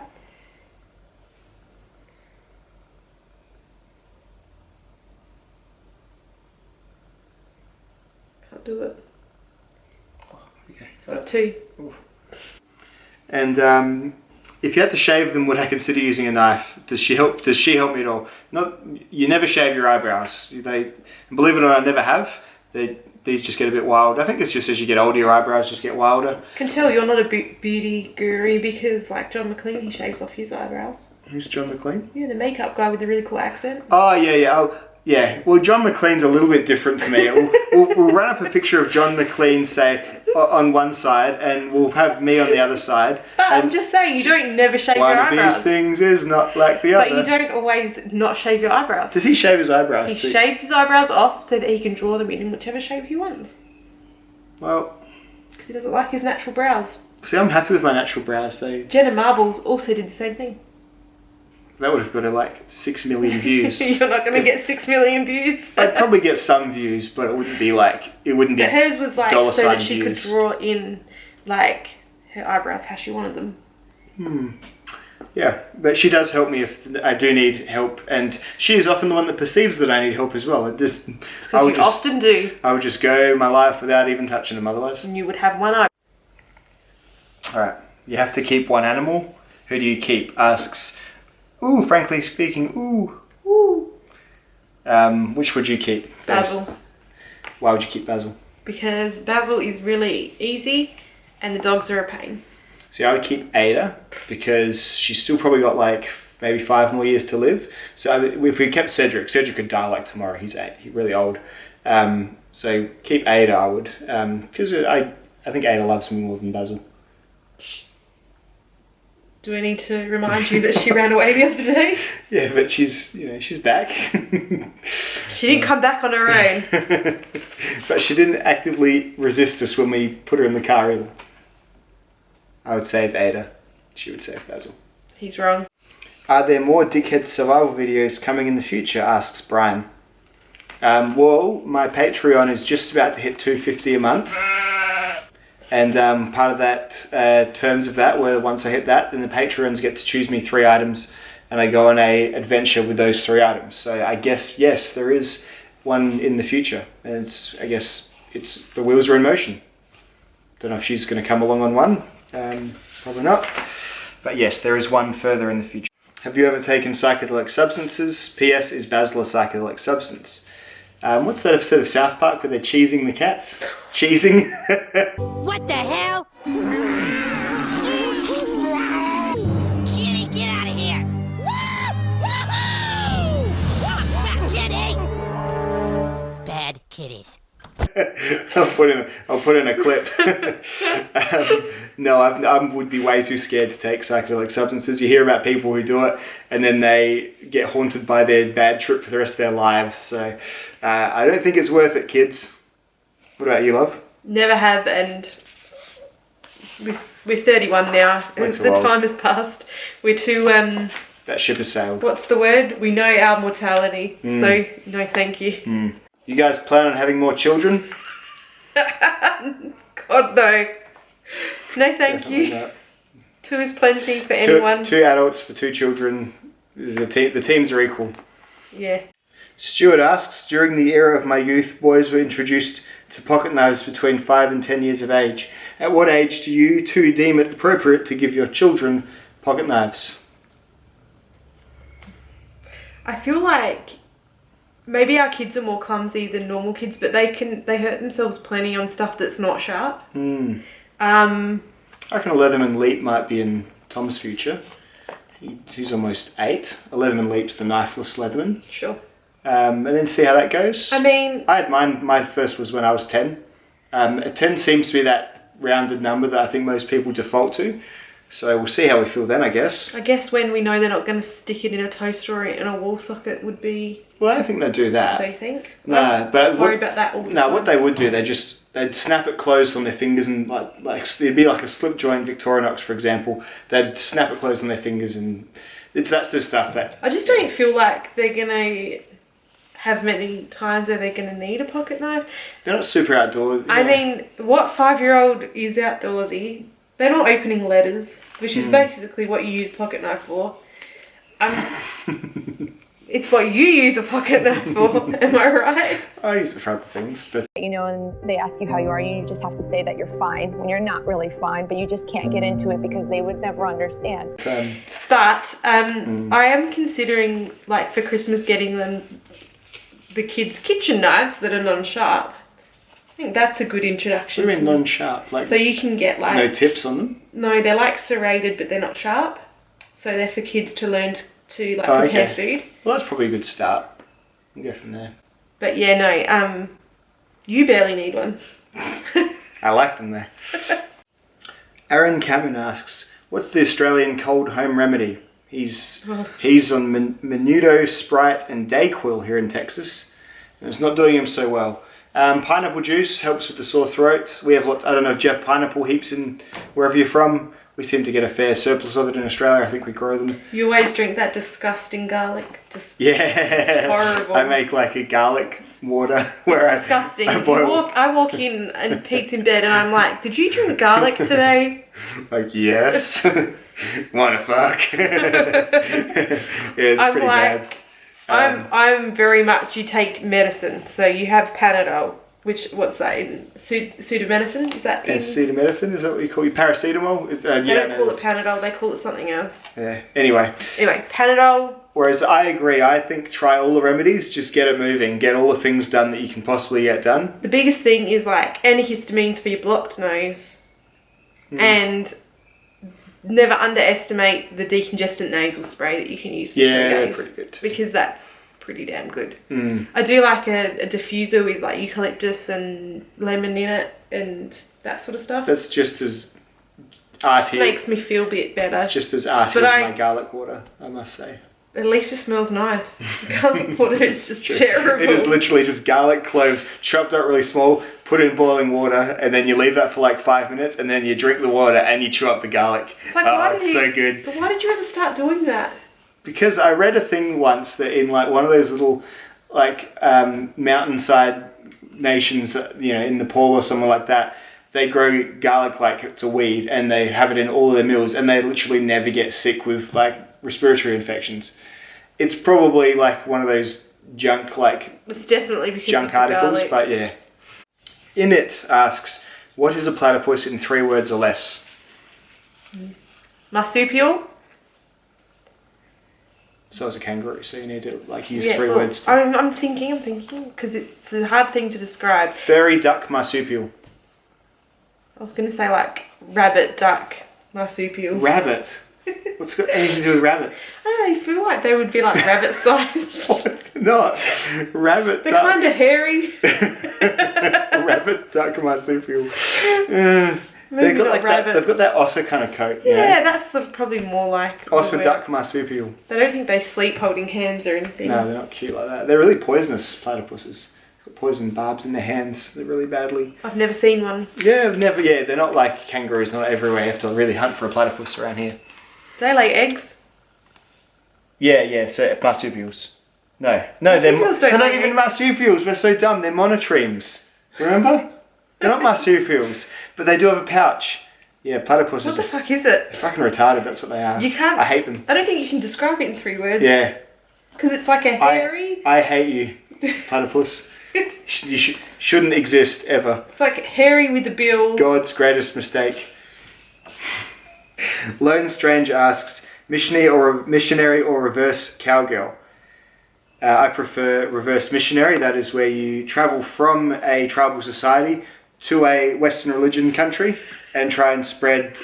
Can't do it. Okay, got 2. Ooh. And if you had to shave them, would I consider using a knife? Does she help me at all? You never shave your eyebrows. Believe it or not, I never have. These just get a bit wild. I think it's just as you get older, your eyebrows just get wilder. I can tell you're not a beauty guru because, like John McClane, he shaves off his eyebrows. Who's John McClane? Yeah, the makeup guy with the really cool accent. Oh yeah. yeah. Well, John McLean's a little bit different to me. We'll run up a picture of John McLean, say, on one side, and we'll have me on the other side. But I'm just saying, you don't never shave your eyebrows. One of these things is not like the other. But you don't always not shave your eyebrows. Does he shave his eyebrows? He shaves his eyebrows off so that he can draw them in whichever shape he wants. Well, because he doesn't like his natural brows. See, I'm happy with my natural brows. Jenna Marbles also did the same thing. That would have got like 6 million views. You're not going to get 6 million views. I'd probably get some views, but it wouldn't be like, it wouldn't be But hers was like dollar so sign that she views. could draw in like her eyebrows how she wanted them. Yeah, but she does help me if I do need help, and she is often the one that perceives that I need help as well. Because you often do. I would just go my life without even touching them otherwise. And you would have one eye. Alright, you have to keep one animal. Who do you keep? Asks, ooh, frankly speaking, ooh. Which would you keep first? Basil. Why would you keep Basil? Because Basil is really easy and the dogs are a pain. See, I would keep Ada because she's still probably got like maybe 5 more years to live. So if we kept Cedric could die like tomorrow. He's really old. So keep Ada, I would, because I think Ada loves me more than Basil. Do I need to remind you that she ran away the other day? Yeah, but she's back. She didn't come back on her own. But she didn't actively resist us when we put her in the car either. I would save Ada. She would save Basil. He's wrong. Are there more dickhead survival videos coming in the future? Asks Brian. Well, my Patreon is just about to hit $2.50 a month. And part of that, terms of that, where once I hit that, then the Patreons get to choose me 3 items, and I go on a adventure with those 3 items. So I guess, yes, there is one in the future. And I guess the wheels are in motion. Don't know if she's going to come along on one. Probably not. But yes, there is one further in the future. Have you ever taken psychedelic substances? P.S. Is Basil a psychedelic substance? What's that episode of South Park where they're cheesing the cats? Cheesing? What the hell? Kitty, get out of here! Woo-hoo! Stop, kitty! Bad kitties. I'll put in a clip. No, I would be way too scared to take psychedelic substances. You hear about people who do it and then they get haunted by their bad trip for the rest of their lives. So I don't think it's worth it, kids. What about you, love? Never have, and we're 31 now. The time has passed. We're too that ship has sailed. What's the word? We know our mortality. So no, thank you. You guys plan on having more children? God no. No, thank you. Not. 2 is plenty for anyone. 2 adults for 2 children. The teams are equal. Yeah. Stuart asks, during the era of my youth, boys were introduced to pocket knives between 5 and 10 years of age. At what age do you 2 deem it appropriate to give your children pocket knives? I feel like maybe our kids are more clumsy than normal kids, but they hurt themselves plenty on stuff that's not sharp. I reckon a Leatherman Leap might be in Tom's future. He's almost 8. A Leatherman Leap's the knifeless Leatherman. Sure. And then see how that goes. I mean, I had mine. My first was when I was 10. 10 seems to be that rounded number that I think most people default to. So we'll see how we feel then, I guess. I guess when we know they're not going to stick it in a toaster or in a wall socket would be... Well, I don't think they'd do that. Do you think? No, but worry about that all the time. No, what they would do, they'd snap it closed on their fingers and like it'd be like a slip joint Victorinox, for example. They'd snap it closed on their fingers, and that's the stuff that... I just don't feel like they're going to have many times where they're going to need a pocket knife. They're not super outdoors. I mean, what 5-year-old is outdoorsy? They're not opening letters, which is basically what you use a pocket knife for. It's what you use a pocket knife for, am I right? I use it for other things, but... You know, and they ask you how you are, you just have to say that you're fine when you're not really fine, but you just can't get into it because they would never understand. But I am considering, like, for Christmas getting them the kids' kitchen knives that are non-sharp. I think that's a good introduction. What do you mean non-sharp? Like, so you can get like... No tips on them? No, they're like serrated but they're not sharp. So they're for kids to learn to like prepare food. Well, that's probably a good start. We'll go from there. But yeah, no, you barely need one. I like them there. Aaron Cameron asks, what's the Australian cold home remedy? He's on Menudo, Sprite and Dayquil here in Texas. And it's not doing him so well. Pineapple juice helps with the sore throat. We have, I don't know if Jeff pineapple heaps in wherever you're from. We seem to get a fair surplus of it in Australia. I think we grow them. You always drink that disgusting garlic. Yeah. It's horrible. I make like a garlic water. It's disgusting. I walk in and Pete's in bed and I'm like, did you drink garlic today? Like, yes. Wanna fuck? Yeah, it's I'm pretty like, bad. I'm very much, you take medicine. So you have Panadol, which, what's that in? Pseudometaphone? Is that in? Acetaminophen, is that what you call it? Paracetamol? They don't call it Panadol, they call it something else. Yeah, anyway, Panadol. Whereas I agree, I think try all the remedies, just get it moving, get all the things done that you can possibly get done. The biggest thing is like antihistamines for your blocked nose. And never underestimate the decongestant nasal spray that you can use for 3 days. Pretty good. Because that's pretty damn good. I do like a diffuser with like eucalyptus and lemon in it and that sort of stuff. That's just as arty. It makes me feel a bit better. It's just as arty as my garlic water, I must say. At least it smells nice. Garlic water is just terrible. It is literally just garlic cloves chopped up really small, put in boiling water, and then you leave that for like 5 minutes, and then you drink the water and you chew up the garlic. It's like, it's so good. But why did you ever start doing that? Because I read a thing once that in like one of those little like mountainside nations, in Nepal or somewhere like that, they grow garlic like it's a weed, and they have it in all of their meals, and they literally never get sick with like respiratory infections. It's probably like one of those junk it's definitely because junk of the articles, garlic. but yeah. Init asks, what is a platypus in 3 words or less? Marsupial. So is a kangaroo, so you need to like use 3 words. I'm thinking, because it's a hard thing to describe. Fairy duck marsupial. I was going to say like rabbit, duck, marsupial. Rabbit? What's got anything to do with rabbits? I feel like they would be like rabbit sized. Not. Rabbit They're duck. kind of hairy. Rabbit duck marsupial. They've got like that. They've got that otter kind of coat. Yeah, that's probably more like otter duck marsupial. I don't think they sleep holding hands or anything. No, they're not cute like that. They're really poisonous platypuses. Got poison barbs in their hands. They're really badly. I've never seen one. Yeah, I've never. Yeah, they're not like kangaroos. Not everywhere. You have to really hunt for a platypus around here. Do they lay eggs? Yeah. So marsupials. No, they're not even marsupials. We're so dumb. They're monotremes. Remember? They're not marsupials, but they do have a pouch. Yeah, platypuses. What the fuck is it? They're fucking retarded. That's what they are. You can't. I hate them. I don't think you can describe it in 3 words. Yeah. Because it's like a hairy. I hate you, platypus. You shouldn't exist ever. It's like hairy with a bill. God's greatest mistake. Lone Strange asks, missionary or reverse cowgirl? I prefer reverse missionary. That is where you travel from a tribal society to a Western religion country and try and spread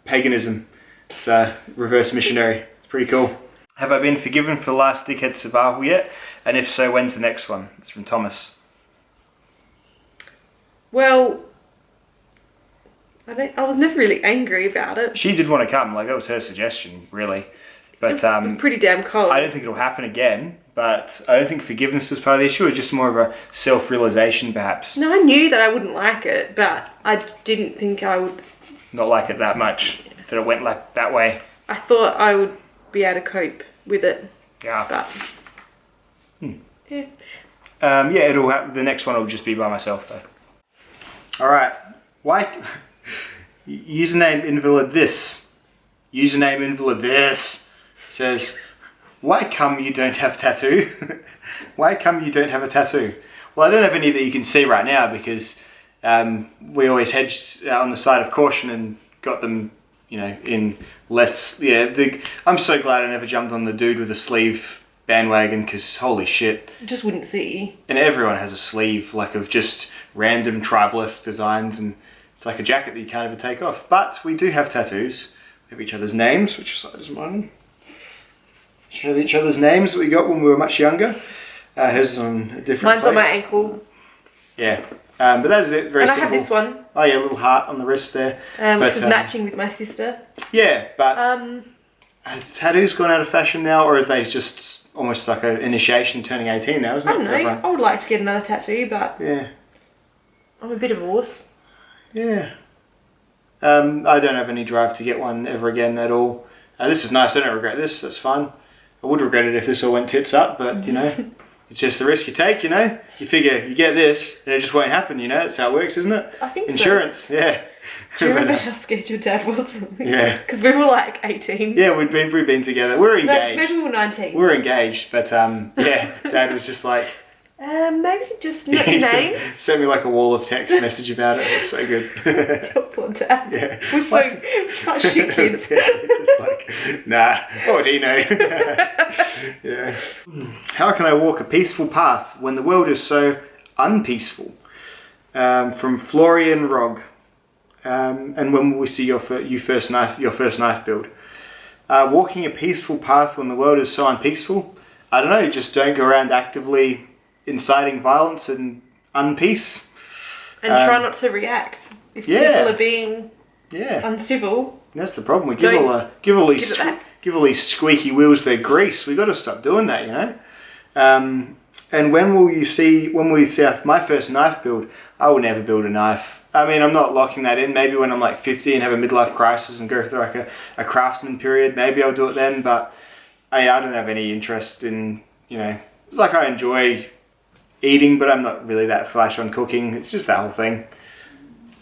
paganism. It's reverse missionary. It's pretty cool. Have I been forgiven for the last dickhead survival yet? And if so, when's the next one? It's from Thomas. Well, I was never really angry about it. She did want to come. Like, that was her suggestion, really. But it was pretty damn cold. I don't think it'll happen again. But I don't think forgiveness was part of the issue. It's just more of a self-realization, perhaps. No, I knew that I wouldn't like it, but I didn't think I would... Not like it that much, that it went like that way. I thought I would be able to cope with it. Yeah. But... Yeah. It'll the next one will just be by myself, though. Alright. Why... Username invalid this. Username invalid this. Says... Why come you don't have tattoo? Why come you don't have a tattoo? Well, I don't have any that you can see right now because we always hedged on the side of caution and got them, in less. Yeah, I'm so glad I never jumped on the dude with a sleeve bandwagon because holy shit. You just wouldn't see. And everyone has a sleeve like of just random tribalist designs, and it's like a jacket that you can't ever take off. But we do have tattoos. We have each other's names, which side is mine? Show each other's names that we got when we were much younger. Hers is on a different Mine's place. on my ankle. Yeah. But that is it. Very And simple. I have this one. Oh yeah, a little heart on the wrist there. Which was matching with my sister. Yeah, but has tattoos gone out of fashion now, or is they just almost like an initiation turning 18 now, isn't it? I don't for know. everyone? I would like to get another tattoo, but Yeah. I'm a bit of a wuss. Yeah. I don't have any drive to get one ever again at all. This is nice. I don't regret this. That's fine. I would regret it if this all went tits up, but you know, it's just the risk you take. You know, you figure you get this, and it just won't happen. You know, that's how it works, isn't it? I think Insurance, so. yeah. Do you remember how scared your dad was from me? Yeah. Because we were like 18. Yeah, we've been together. We're engaged. Maybe we were 19. We're engaged, but yeah, Dad was just like. Maybe just not your name. Sent me like a wall of text message about it. It was so good. Poor dad. Yeah. We're such shit kids. Yeah, just like, nah, what do you know? Yeah. How can I walk a peaceful path when the world is so unpeaceful? From Florian Rogg. And when will we see your first knife build? Walking a peaceful path when the world is so unpeaceful? I don't know, just don't go around actively inciting violence and unpeace. And try not to react. If people are being uncivil. That's the problem. We give all these squeaky wheels their grease. We got to stop doing that, you know. And when will we see my first knife build? I will never build a knife. I mean, I'm not locking that in. Maybe when I'm like 50 and have a midlife crisis and go through like a craftsman period, maybe I'll do it then. But I don't have any interest in, you know, it's like I enjoy eating, but I'm not really that flash on cooking. It's just that whole thing.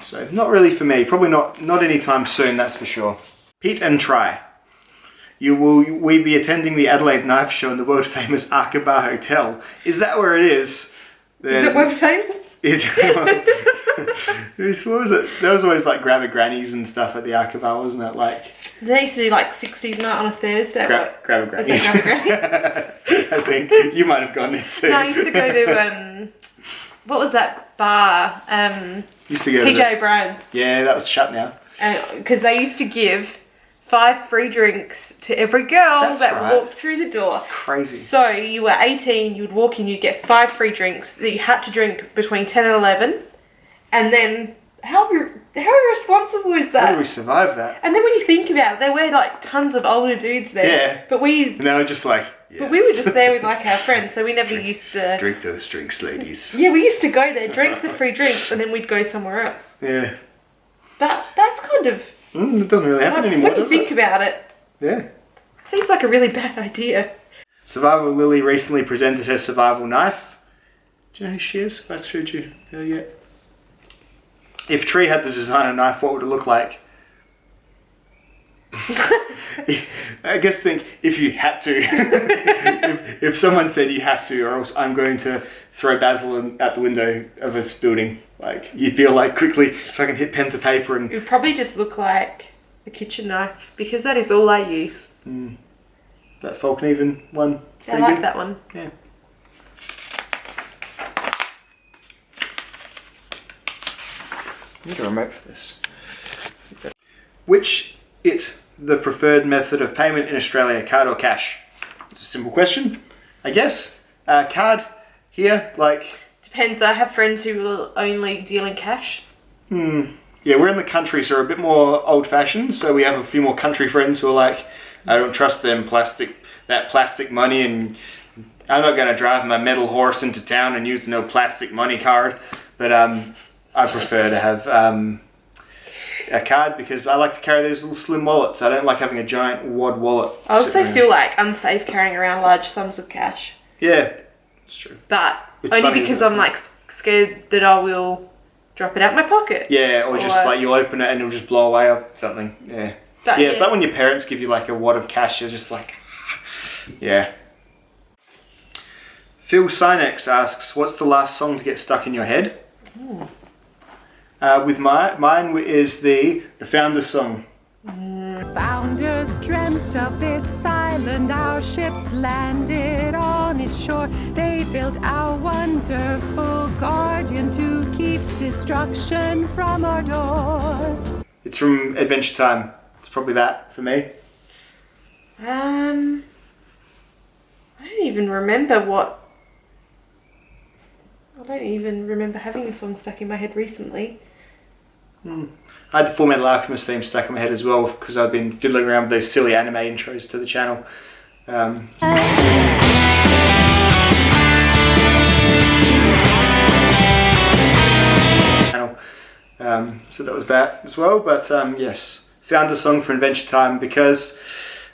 So not really for me. Probably not anytime soon, that's for sure. Pete and Try. Will we be attending the Adelaide Knife Show in the world famous Aqaba Hotel? Is that where it is? Is it world famous? What was it? There was always like grab a grannies and stuff at the Aqaba, wasn't it? Like they used to do like 60s night on a Thursday. Grab a grannies. I think you might have gone there too. No, I used to go to what was that bar? Used to go PJ O'Brien's. Yeah, that was shut now. Because they used to give 5 free drinks to every girl walked through the door. Crazy. So you were 18, you would walk in, you'd get 5 free drinks that you had to drink between 10 and 11. And then, how irresponsible is that? How do we survive that? And then when you think about it, there were like tons of older dudes there. Yeah. But and they were just like, yes. But we were just there with like our friends, so we never used to... Drink those drinks, ladies. Yeah, we used to go there, drink the free drinks, and then we'd go somewhere else. Yeah. But that's kind of... it doesn't really happen anymore, when you think about it, yeah, seems like a really bad idea. Survival Lily recently presented her survival knife. Do you know who she is? Have I showed you her yet? If Tree had to design a knife, what would it look like? I guess think if you had to. if someone said you have to, or else I'm going to throw Basil out the window of this building. Like, you'd feel like quickly, if I can hit pen to paper and... It would probably just look like a kitchen knife, because that is all I use. That Falkneven one. I like that one. Yeah. I need a remote for this. Which is the preferred method of payment in Australia, card or cash? It's a simple question, I guess. Card here, like... Depends. I have friends who will only deal in cash. Yeah, we're in the country, so we're a bit more old-fashioned. So we have a few more country friends who are like, I don't trust them plastic money, and I'm not going to drive my metal horse into town and use no plastic money card. But I prefer to have a card because I like to carry those little slim wallets. I don't like having a giant wad wallet. I also feel like unsafe carrying around large sums of cash. Yeah, it's true. But It's only funny, because isn't it? I'm like scared that I will drop it out my pocket. Yeah, or just like you'll open it and it'll just blow away or something. Yeah. But, yeah, it's like when your parents give you like a wad of cash, you're just like, yeah. Phil Sinex asks, what's the last song to get stuck in your head? With mine is the Founders song. Founders dreamt of this island, our ships landed on its shore. They built our wonderful guardian to keep destruction from our door. It's from Adventure Time. It's probably that for me. I don't even remember what I don't even remember having a song stuck in my head recently. I had the Full Metal Alchemist theme stuck in my head as well because I've been fiddling around with those silly anime intros to the channel. So that was that as well. But yes, found a song for Adventure Time because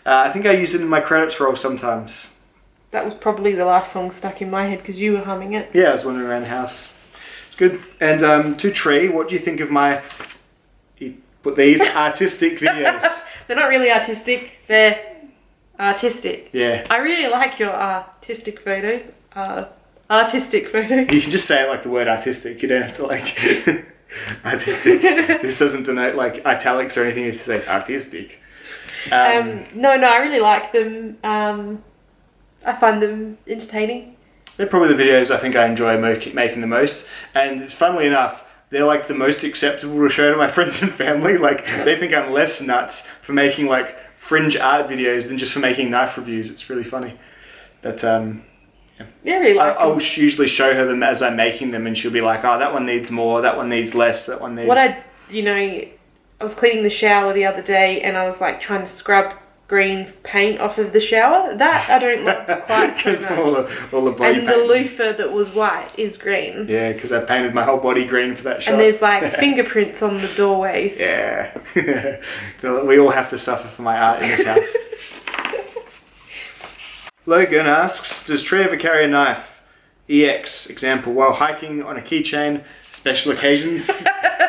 I think I use it in my credits roll sometimes. That was probably the last song stuck in my head because you were humming it. Yeah, I was wandering around the house. It's good. And to Tree, what do you think of my these artistic videos? They're not really artistic. They're artistic. Yeah. I really like your artistic photos. Artistic photos. You can just say it like the word artistic. You don't have to like artistic. This doesn't denote like italics or anything. You have to say artistic. No, I really like them. I find them entertaining. They're probably the videos I think I enjoy making the most. And funnily enough, they're like the most acceptable to show to my friends and family. Like they think I'm less nuts for making like fringe art videos than just for making knife reviews. It's really funny. But yeah, really like I'll usually show her them as I'm making them, and she'll be like, "Oh, that one needs more. That one needs less. That one needs." I was cleaning the shower the other day, and I was like trying to scrub green paint off of the shower. That I don't like quite so much. all the body and paint. the loofah that was white is green. Yeah, because I painted my whole body green for that shot. And there's like fingerprints on the doorways. Yeah. We all have to suffer for my art in this house. Logan asks, does Tree ever carry a knife? EX, example, while hiking on a keychain, special occasions.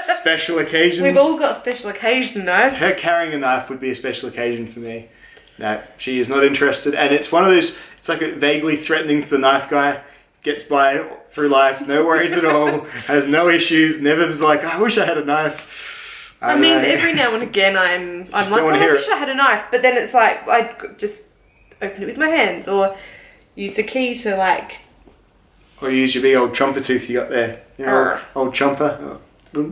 Special occasions. We've all got special occasion knives. Her carrying a knife would be a special occasion for me. No, she is not interested. And it's one of those, it's like a vaguely threatening to the knife guy. Gets by through life, no worries at all, has no issues, never was like, I wish I had a knife. I mean, every now and again I'm like, I wish I had a knife. But then it's like, I'd just open it with my hands or use a key to like... Or use your big old chomper tooth you got there. You know, old chomper.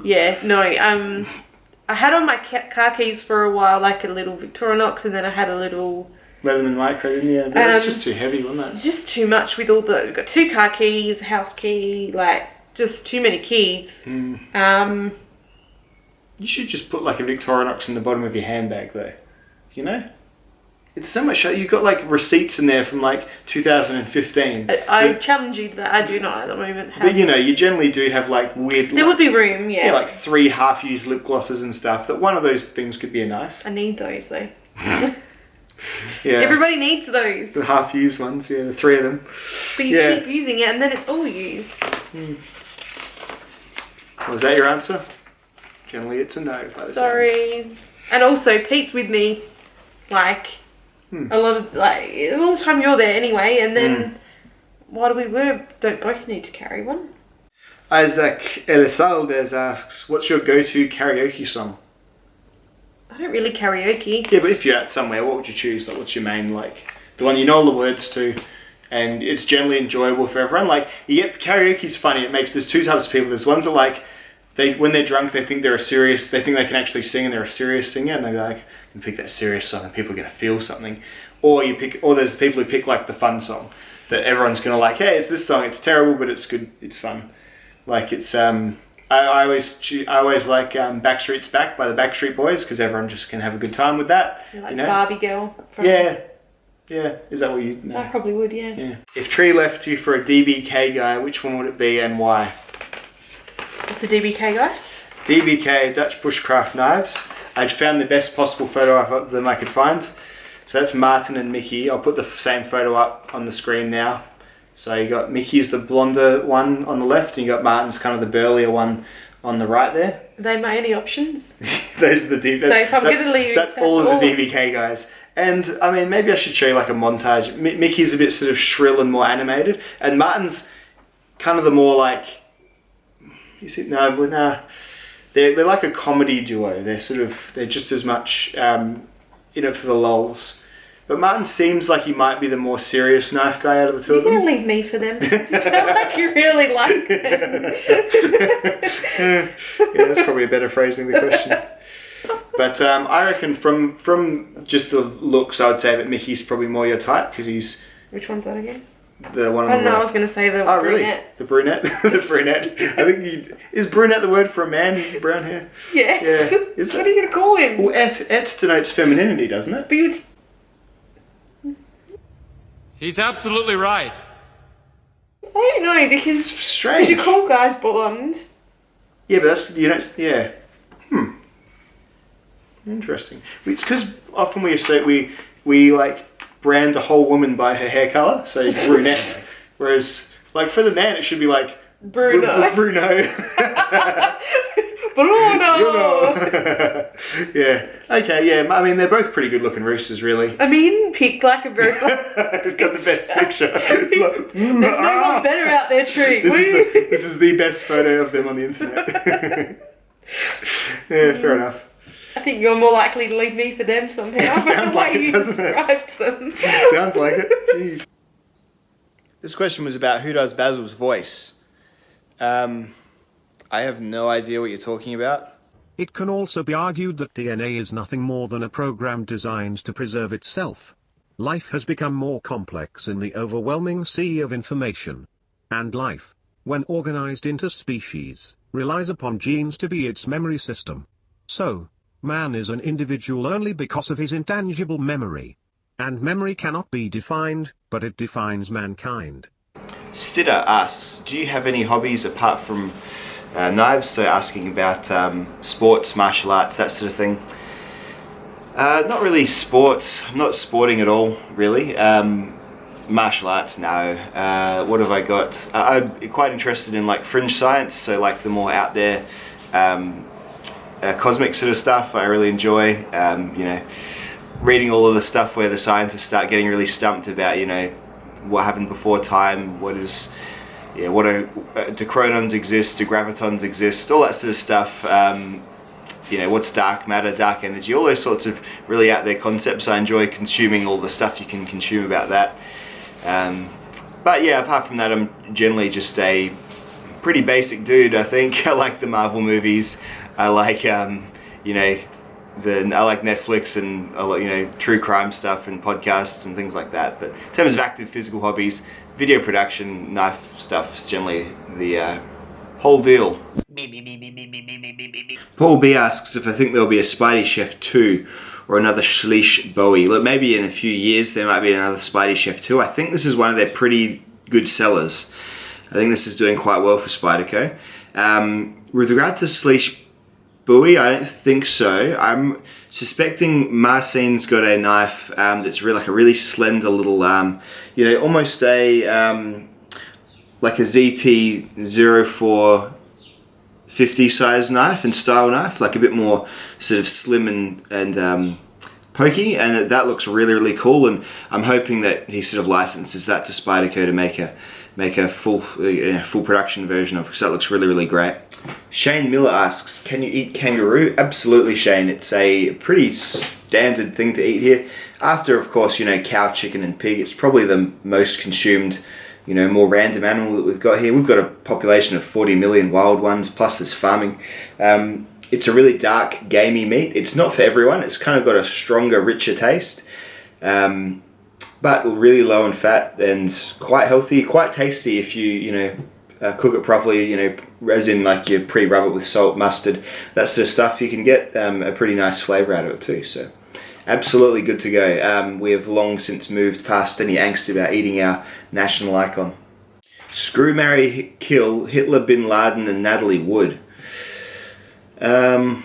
Yeah, no, I had on my car keys for a while, like a little Victorinox, and then I had a little... Leatherman micro, didn't you? But it's just too heavy, wasn't it? Just too much with all the... We've got 2 car keys, a house key, like, just too many keys. You should just put like a Victorinox in the bottom of your handbag though. You know? It's so much... You've got like receipts in there from like 2015. I challenge you to that. I do not at the moment have... But you know, you generally do have like weird... There would be room, yeah. Yeah, like 3 half-used lip glosses and stuff. That one of those things could be a knife. I need those though. Yeah. Everybody needs those. The half-used ones, yeah, the 3 of them. But you keep using it and then it's all used. Was that your answer? Generally it's a no. Sorry. And also, Pete's with me, like, a lot of the time you're there anyway, and then why do we don't both need to carry one? Isaac Elizaldes asks, what's your go-to karaoke song? I don't really karaoke. Yeah, but if you're at somewhere, what would you choose? Like, what's your main, like, the one you know all the words to, and it's generally enjoyable for everyone? Like, karaoke's funny. There's 2 types of people. There's ones that, like, when they're drunk, they think they can actually sing and they're a serious singer, and they're like, I can pick that serious song and people are going to feel something. Or there's people who pick, like, the fun song that everyone's going to like, hey, it's this song, it's terrible, but it's good, it's fun. Like, it's, I always like Backstreet's Back by the Backstreet Boys, because everyone just can have a good time with that. You're like Barbie Girl. Yeah. Is that what you know? I probably would, yeah. If Tree left you for a DBK guy, which one would it be and why? What's the DBK guy? DBK, Dutch Bushcraft Knives. I found the best possible photo of them I could find. So that's Martin and Mickey. I'll put the same photo up on the screen now. So you got Mickey's the blonder one on the left, and you got Martin's kind of the burlier one on the right there. Are they my only options? Those are the DBK. So if I'm going to leave, that's all of the DBK guys. And I mean, maybe I should show you like a montage. Mickey's a bit sort of shrill and more animated, and Martin's kind of the more like. They're like a comedy duo. They're just as much in it for the lulz. But Martin seems like he might be the more serious knife guy out of the 2 of them. You're going to leave me for them. You sound like you really like them. Yeah, that's probably a better phrasing of the question. But I reckon from just the looks, I would say that Mickey's probably more your type, because he's... Which one's that again? The one on I don't the know, I left. was going to say the Oh, brunette. really? The brunette? The brunette. I think is brunette the word for a man with brown hair? Yes. Yeah. Is What are you going to call him? Well, et denotes femininity, doesn't it? But you'd... He's absolutely right. I don't know, because It's strange. you call guys blonde. Yeah, but that's, you don't, yeah. Interesting. It's because often we say we like brand a whole woman by her hair colour, so brunette. Whereas, like for the man, it should be like Bruno. Bruno. Bruno! Yeah. Okay, yeah. I mean, they're both pretty good looking roosters, really. I mean, pick like a bird. I've got the best picture. It's like, There's no one better out there, Tree. this is the best photo of them on the internet. Yeah, fair enough. I think you're more likely to leave me for them somehow. Sounds like it, you doesn't it? described them. Sounds like it. Jeez. This question was about who does Basil's voice. I have no idea what you're talking about. It can also be argued that DNA is nothing more than a program designed to preserve itself. Life has become more complex in the overwhelming sea of information. And life, when organized into species, relies upon genes to be its memory system. So, man is an individual only because of his intangible memory. And memory cannot be defined, but it defines mankind. Siddha asks, do you have any hobbies apart from knives? So asking about sports, martial arts, that sort of thing. Not really sports. I'm not sporting at all, really. Martial arts, no. What have I got? I'm quite interested in like fringe science, so like the more out there cosmic sort of stuff I really enjoy. You know, reading all of the stuff where the scientists start getting really stumped about, you know, what happened before time, do chronons exist, do gravitons exist, all that sort of stuff. You know, what's dark matter, dark energy, all those sorts of really out there concepts. I enjoy consuming all the stuff you can consume about that. But yeah, apart from that, I'm generally just a pretty basic dude, I think. I like the Marvel movies. I like, you know, I like Netflix and I like, you know, true crime stuff and podcasts and things like that. But in terms of active physical hobbies, video production, knife stuff is generally the whole deal. Paul B asks if I think there'll be a Spidey Chef 2 or another Schleich Bowie. Look, maybe in a few years there might be another Spidey Chef 2. I think this is one of their pretty good sellers. I think this is doing quite well for Spyderco. With regard to Schleich Bowie, I don't think so. I'm suspecting Marcine's got a knife that's really like a really slender little, you know, almost a like a ZT-0450 size knife and style knife, like a bit more sort of slim and pokey, and that looks really, really cool. And I'm hoping that he sort of licenses that to Spyderco to make a full production version of, because that looks really, really great. Shane Miller asks, can you eat kangaroo? Absolutely, Shane. It's a pretty standard thing to eat here. After, of course, you know, cow, chicken and pig, it's probably the most consumed, you know, more random animal that we've got here. We've got a population of 40 million wild ones, plus there's farming. It's a really dark, gamey meat. It's not for everyone. It's kind of got a stronger, richer taste. But really low in fat and quite healthy, quite tasty if you know, cook it properly, you know, as in like you pre-rub it with salt, mustard, that sort of stuff. You can get a pretty nice flavour out of it too. So absolutely good to go. We have long since moved past any angst about eating our national icon. Screw, marry, kill Hitler, Bin Laden and Natalie Wood. Well,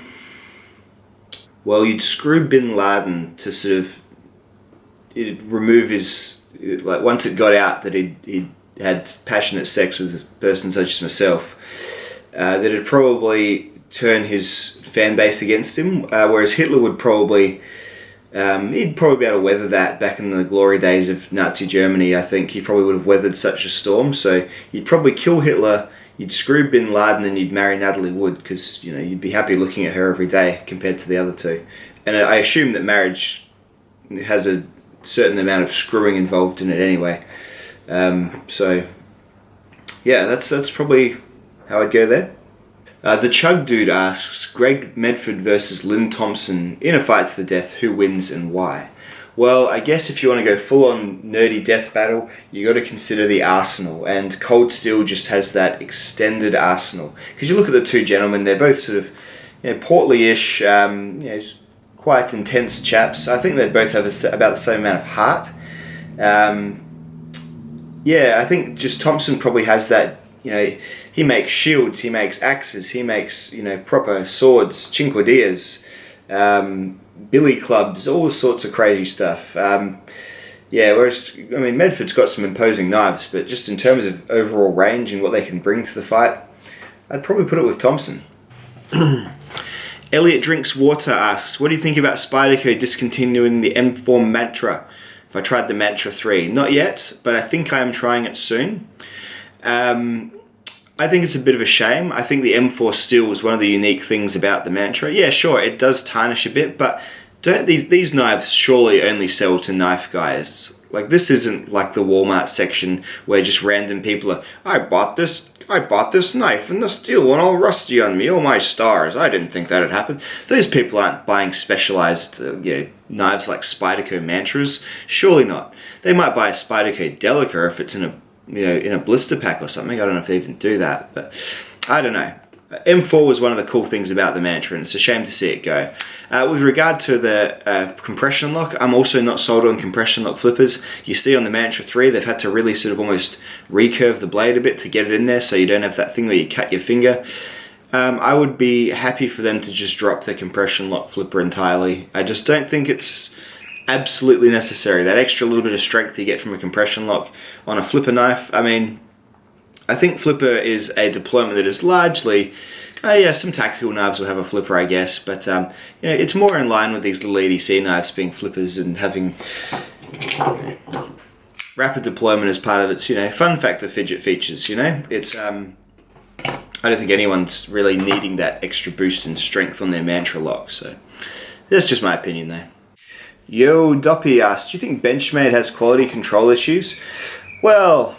you'd screw Bin Laden to sort of remove his, like once it got out that he'd had passionate sex with a person such as myself, that it'd probably turn his fan base against him, whereas Hitler would probably, he'd probably be able to weather that. Back in the glory days of Nazi Germany, I think he probably would have weathered such a storm. So you'd probably kill Hitler, you'd screw Bin Laden, and you'd marry Natalie Wood, because, you know, you'd be happy looking at her every day compared to the other two. And I assume that marriage has a certain amount of screwing involved in it anyway. So yeah, that's probably how I'd go there. The Chug Dude asks, Greg Medford versus Lynn Thompson in a fight to the death, who wins and why? Well, I guess if you want to go full on nerdy death battle, you got to consider the arsenal, and Cold Steel just has that extended arsenal. Because you look at the two gentlemen, they're both sort of, portly-ish, quite intense chaps. I think they both have about the same amount of heart. I think just Thompson probably has that. He makes shields, he makes axes, he makes proper swords, chinquadillas, billy clubs, all sorts of crazy stuff. Whereas Medford's got some imposing knives, but just in terms of overall range and what they can bring to the fight, I'd probably put it with Thompson. Elliot Drinks Water asks, what do you think about Spyderco discontinuing the M4 Mantra? If I tried the Mantra 3. Not yet, but I think I am trying it soon. I think it's a bit of a shame. I think the M4 Steel was one of the unique things about the Mantra. Yeah, sure, it does tarnish a bit, but don't these knives surely only sell to knife guys? Like, this isn't like the Walmart section where just random people are, I bought this knife and the steel went all rusty on me. Oh my stars, I didn't think that'd happen. Those people aren't buying specialized knives like Spyderco Mantras. Surely not. They might buy a Spyderco Delica if it's in a blister pack or something. I don't know if they even do that, but I don't know. M4 was one of the cool things about the Mantra, and it's a shame to see it go. With regard to the compression lock, I'm also not sold on compression lock flippers. You see on the Mantra 3, they've had to really sort of almost recurve the blade a bit to get it in there, so you don't have that thing where you cut your finger. I would be happy for them to just drop the compression lock flipper entirely. I just don't think it's absolutely necessary. That extra little bit of strength you get from a compression lock on a flipper knife, I think flipper is a deployment that is largely, some tactical knives will have a flipper, I guess, but it's more in line with these little EDC knives being flippers and having rapid deployment as part of its, fun factor fidget features. It's I don't think anyone's really needing that extra boost in strength on their Mantra lock. So that's just my opinion, though. Yo Doppy asks, do you think Benchmade has quality control issues? Well,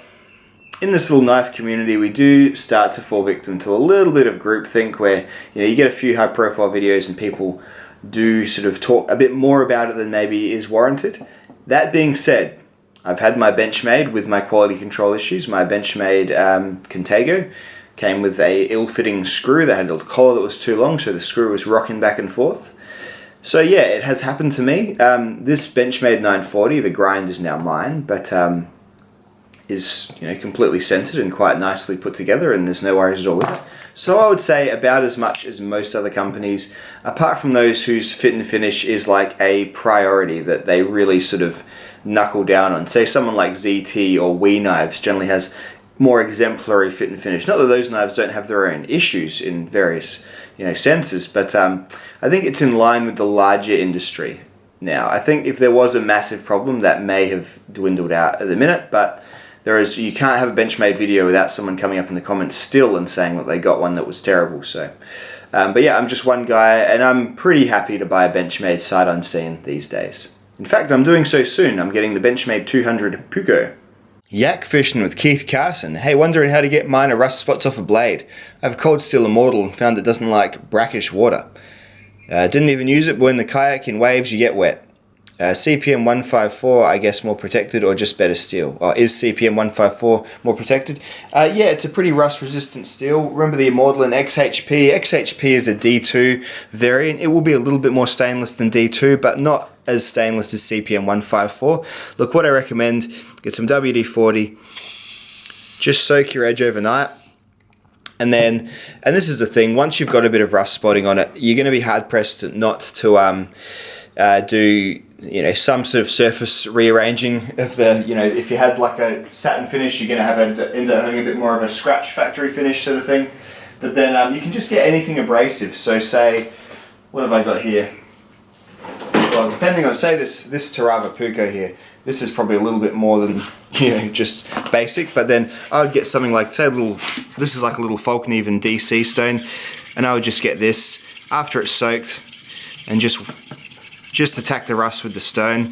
in this little knife community, we do start to fall victim to a little bit of groupthink where you get a few high-profile videos and people do sort of talk a bit more about it than maybe is warranted. That being said, I've had my Benchmade with my quality control issues. My Benchmade Contago came with a ill-fitting screw that had a collar that was too long, so the screw was rocking back and forth. So yeah, it has happened to me. This Benchmade 940, the grind is now mine, but is completely centered and quite nicely put together, and there's no worries at all with it. So I would say about as much as most other companies, apart from those whose fit and finish is like a priority that they really sort of knuckle down on. Say someone like ZT or Wii Knives generally has more exemplary fit and finish. Not that those knives don't have their own issues in various senses, but I think it's in line with the larger industry now. I think if there was a massive problem, that may have dwindled out at the minute, but you can't have a Benchmade video without someone coming up in the comments still and saying that they got one that was terrible. So, but yeah, I'm just one guy, and I'm pretty happy to buy a Benchmade sight unseen these days. In fact, I'm doing so soon. I'm getting the Benchmade 200 Puko. Yak Fishing with Keith Carson. Hey, wondering how to get minor rust spots off a blade. I have a Cold Steel Immortal and found it doesn't like brackish water. Didn't even use it, but in the kayak in waves you get wet. CPM 154, I guess more protected or just better steel? Or is CPM 154 more protected? Yeah, it's a pretty rust resistant steel. Remember the Immortal in XHP? XHP is a D2 variant. It will be a little bit more stainless than D2, but not as stainless as CPM 154. Look, what I recommend, get some WD-40, just soak your edge overnight. And this is the thing, once you've got a bit of rust spotting on it, you're going to be hard pressed not to do some sort of surface rearranging of the, if you had like a satin finish, you're going to end up having a bit more of a scratch factory finish sort of thing. But then you can just get anything abrasive. So say, what have I got here? Well, depending on, say this Tarava Puko here, this is probably a little bit more than just basic, but then I would get something like, say this is like a little Falkneven DC stone, and I would just get this after it's soaked and just attack the rust with the stone.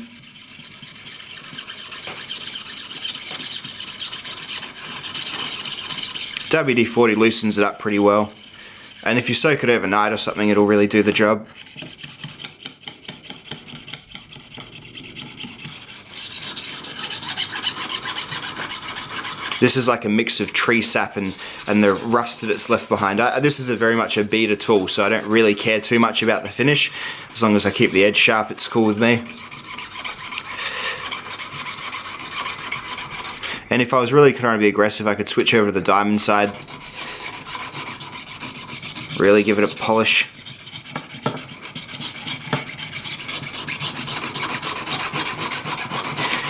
WD-40 loosens it up pretty well, and if you soak it overnight or something, it'll really do the job. This is like a mix of tree sap and the rust that's left behind. This is very much a beater tool, so I don't really care too much about the finish. As long as I keep the edge sharp, it's cool with me. And if I was really trying to be aggressive, I could switch over to the diamond side. Really give it a polish.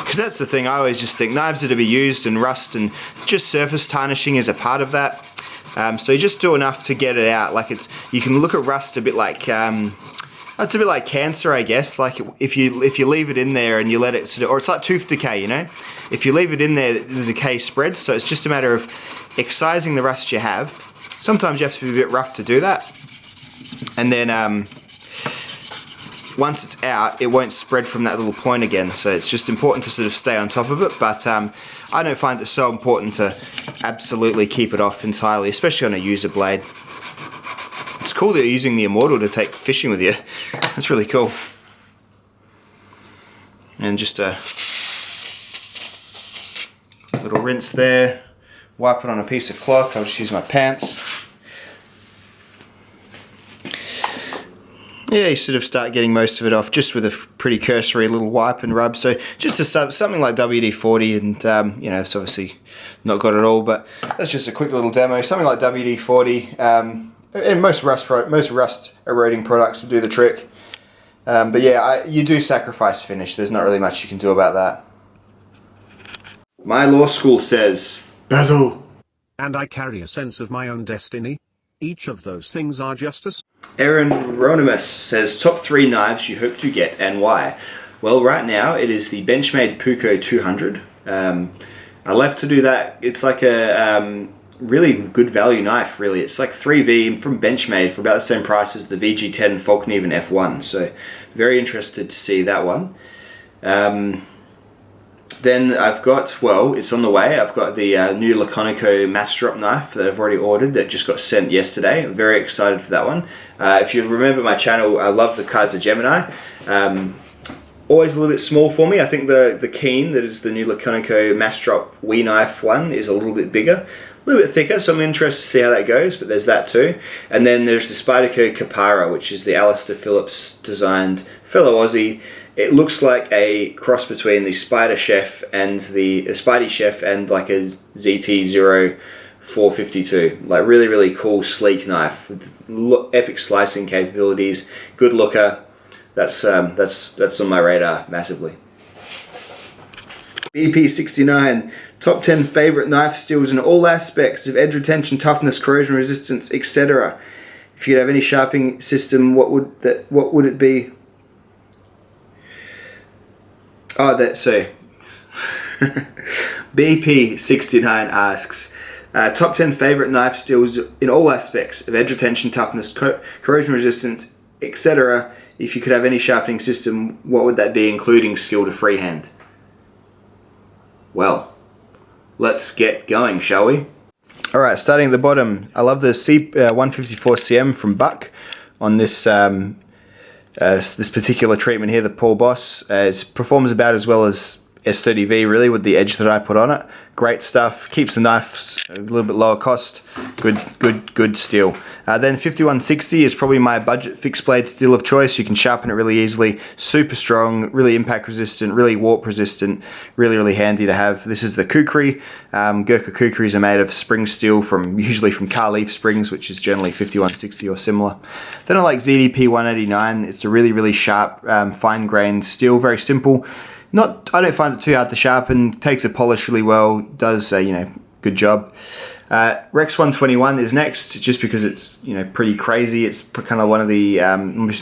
Because that's the thing, I always just think knives are to be used, and rust and just surface tarnishing is a part of that. So you just do enough to get it out. Like you can look at rust a bit like, it's a bit like cancer, I guess. Like if you leave it in there and you let it sort of, or it's like tooth decay, you know? If you leave it in there, the decay spreads. So it's just a matter of excising the rust you have. Sometimes you have to be a bit rough to do that. And then once it's out, it won't spread from that little point again. So it's just important to sort of stay on top of it. But I don't find it so important to absolutely keep it off entirely, especially on a user blade. It's cool that you're using the Immortal to take fishing with you. That's really cool. And just a little rinse there. Wipe it on a piece of cloth. I'll just use my pants. Yeah, you sort of start getting most of it off just with a pretty cursory little wipe and rub. So just something like WD-40, and you know, it's obviously not got it all, but that's just a quick little demo. Something like WD-40, and most rust eroding products will do the trick. But yeah, you do sacrifice finish. There's not really much you can do about that. My law school says, Basil. And I carry a sense of my own destiny. Each of those things are justice. Aaron Ronimus says, top 3 knives you hope to get and why? Well, right now it is the Benchmade Puko 200. I left to do that. It's like a really good value knife, really. It's like 3V from Benchmade for about the same price as the VG10 Falkneven F1. So very interested to see that one. Then I've got, well, it's on the way. I've got the new Laconico Mass Drop knife that I've already ordered that just got sent yesterday. I'm very excited for that one. If you remember my channel, I love the Kaiser Gemini. Always a little bit small for me. I think the Keen, that is the new Laconico Mass Drop Wee Knife one, is a little bit bigger, a little bit thicker, so I'm interested to see how that goes, but there's that too. And then there's the Spyderco Capara, which is the Alistair Phillips designed fellow Aussie. It looks like a cross between the Spider Chef and the Spidey Chef and like a ZT-0452. Like really, really cool, sleek knife with epic slicing capabilities, good looker. That's on my radar massively. BP69, top 10 favorite knife steels in all aspects of edge retention, toughness, corrosion resistance, etc. If you could have any sharpening system, what would it be? Oh, that's so. BP69 asks, top 10 favorite knife steels in all aspects of edge retention, toughness, corrosion resistance, etc. If you could have any sharpening system, what would that be, including skill to freehand? Well, let's get going, shall we? Alright, starting at the bottom, I love the 154cm from Buck on this this particular treatment here, the Paul Boss. Performs about as well as S30V really with the edge that I put on it. Great stuff, keeps the knife a little bit lower cost, good steel. Then 5160 is probably my budget fixed blade steel of choice. You can sharpen it really easily, super strong, really impact resistant, really warp resistant, really handy to have. This is the Kukri. Gurkha Kukris are made of spring steel usually from Car Leaf springs, which is generally 5160 or similar. Then I like ZDP 189. It's a really sharp, fine grained steel, very simple. I don't find it too hard to sharpen, takes a polish really well, does good job. Rex 121 is next, just because it's pretty crazy. It's kind of one of the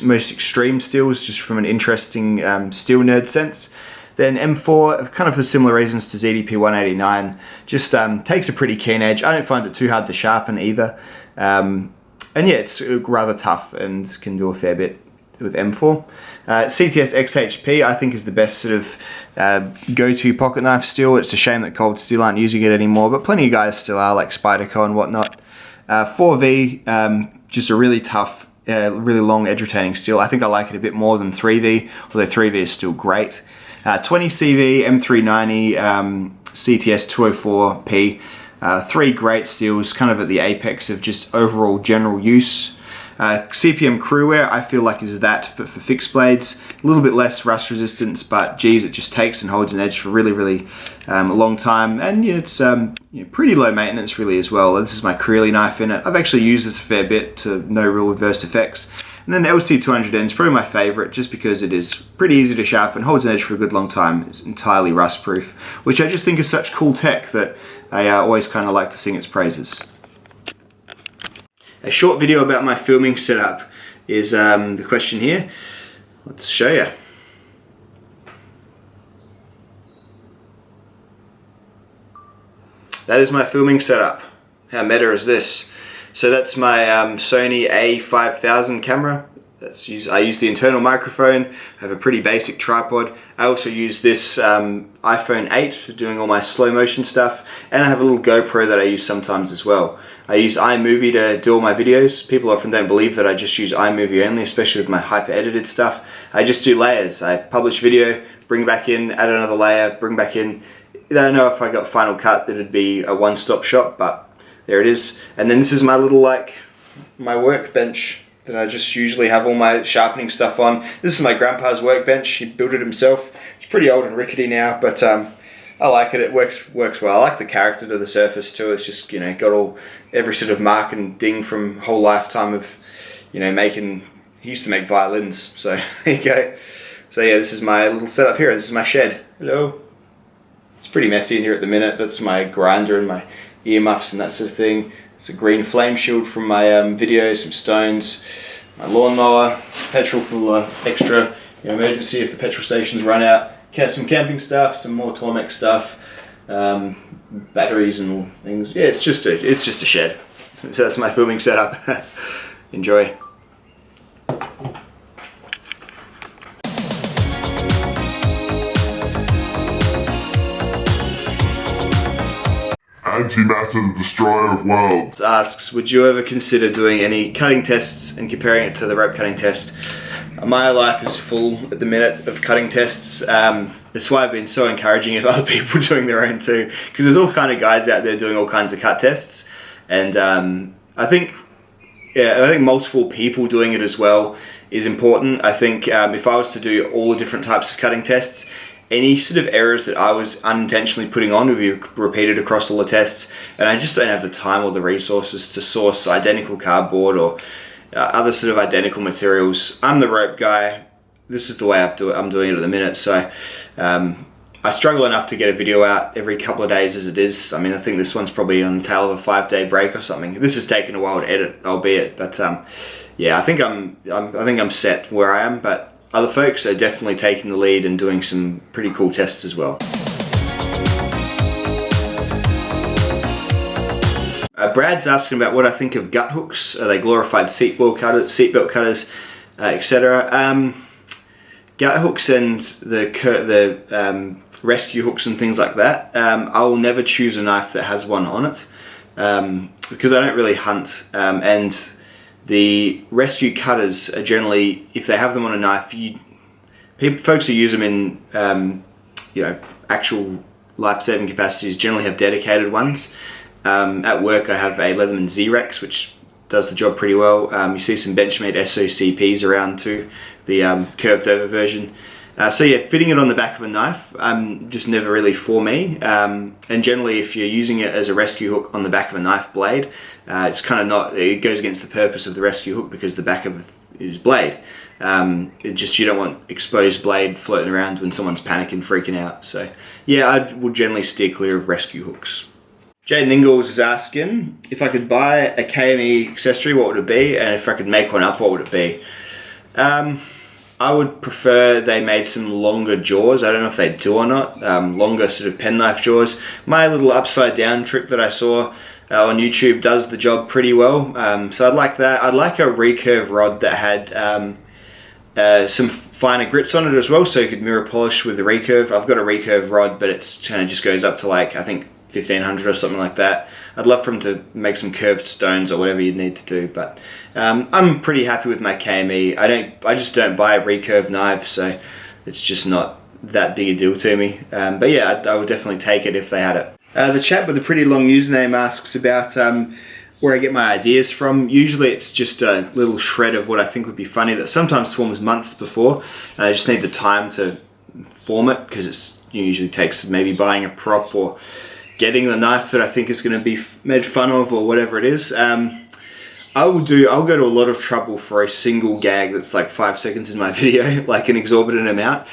most extreme steels, just from an interesting steel nerd sense. Then M4, kind of for similar reasons to ZDP 189, just takes a pretty keen edge. I don't find it too hard to sharpen either. And yeah, it's rather tough and can do a fair bit with M4. CTS XHP I think is the best sort of go-to pocket knife steel. It's a shame that Cold Steel aren't using it anymore, but plenty of guys still are, like Spyderco and whatnot. 4V, just a really tough, really long edge retaining steel. I think I like it a bit more than 3V, although 3V is still great. 20CV M390, CTS 204P. 3 great steels, kind of at the apex of just overall general use. CPM Crewwear I feel like is that, but for fixed blades. A little bit less rust resistance, but geez, it just takes and holds an edge for really a long time. And it's pretty low maintenance really as well. This is my Creeley knife in it. I've actually used this a fair bit to no real adverse effects. And then the LC200N is probably my favorite just because it is pretty easy to sharpen, holds an edge for a good long time. It's entirely rust proof, which I just think is such cool tech that I always kind of like to sing its praises. A short video about my filming setup is the question here. Let's show you. That is my filming setup. How meta is this? So that's my Sony A5000 camera. I use the internal microphone. I have a pretty basic tripod. I also use this iPhone 8 for doing all my slow motion stuff, and I have a little GoPro that I use sometimes as well. I use iMovie to do all my videos. People often don't believe that I just use iMovie only, especially with my hyper edited stuff. I just do layers. I publish video, bring back in, add another layer, bring back in. I don't know if I got Final Cut that it'd be a one-stop shop, but there it is. And then this is my little my workbench that I just usually have all my sharpening stuff on. This is my grandpa's workbench. He built it himself. It's pretty old and rickety now, but I like it. It works well. I like the character to the surface too. It's just, got every sort of mark and ding from a whole lifetime of, making. He used to make violins, so there you go. So yeah, this is my little setup here. This is my shed. Hello. It's pretty messy in here at the minute. That's my grinder and my earmuffs and that sort of thing. It's a green flame shield from my video, some stones, my lawnmower, petrol for extra emergency if the petrol stations run out. Some camping stuff, some more Tormek stuff, batteries and all things. Yeah, it's just a shed. So that's my filming setup. Enjoy. Antimatter, the destroyer of worlds, asks, would you ever consider doing any cutting tests and comparing it to the rope cutting test? My life is full at the minute of cutting tests. That's why I've been so encouraging of other people doing their own too, because there's all kind of guys out there doing all kinds of cut tests, and I think multiple people doing it as well is important. I think if I was to do all the different types of cutting tests, any sort of errors that I was unintentionally putting on would be repeated across all the tests, and I just don't have the time or the resources to source identical cardboard or other sort of identical materials. I'm the rope guy. This is the way I'm doing it at the minute, so I struggle enough to get a video out every couple of days as it is. I mean, I think this one's probably on the tail of a 5-day break or something. This has taken a while to edit, albeit, but yeah, I think I'm set where I am, but other folks are definitely taking the lead and doing some pretty cool tests as well. Brad's asking about what I think of gut hooks. Are they glorified seatbelt cutters, etc.? Gut hooks and the rescue hooks and things like that. I will never choose a knife that has one on it because I don't really hunt, and the rescue cutters are generally, if they have them on a knife, folks who use them in actual life-saving capacities generally have dedicated ones. At work I have a Leatherman Z-Rex which does the job pretty well. You see some Benchmade SOCPs around too, the curved over version. So yeah, fitting it on the back of a knife, just never really for me. And generally if you're using it as a rescue hook on the back of a knife blade, it's kind of not, it goes against the purpose of the rescue hook because the back of it is blade. You don't want exposed blade floating around when someone's panicking, freaking out. So yeah, I would generally steer clear of rescue hooks. Jaden Ingalls is asking, if I could buy a KME accessory, what would it be? And if I could make one up, what would it be? I would prefer they made some longer jaws. I don't know if they do or not. Longer sort of penknife jaws. My little upside down trick that I saw on YouTube does the job pretty well. So I'd like that. I'd like a recurve rod that had some finer grits on it as well, so you could mirror polish with the recurve. I've got a recurve rod, but it's kind of just goes up to like, I think 1500 or something like that. I'd love for them to make some curved stones or whatever you'd need to do, but I'm pretty happy with my KME. I just don't buy recurve knives, so it's just not that big a deal to me. But yeah, I would definitely take it if they had it. The chap with a pretty long username asks about where I get my ideas from. Usually it's just a little shred of what I think would be funny that sometimes forms months before, and I just need the time to form it, because it usually takes maybe buying a prop or getting the knife that I think is going to be made fun of or whatever it is. I'll go to a lot of trouble for a single gag that's like 5 seconds in my video, like an exorbitant amount.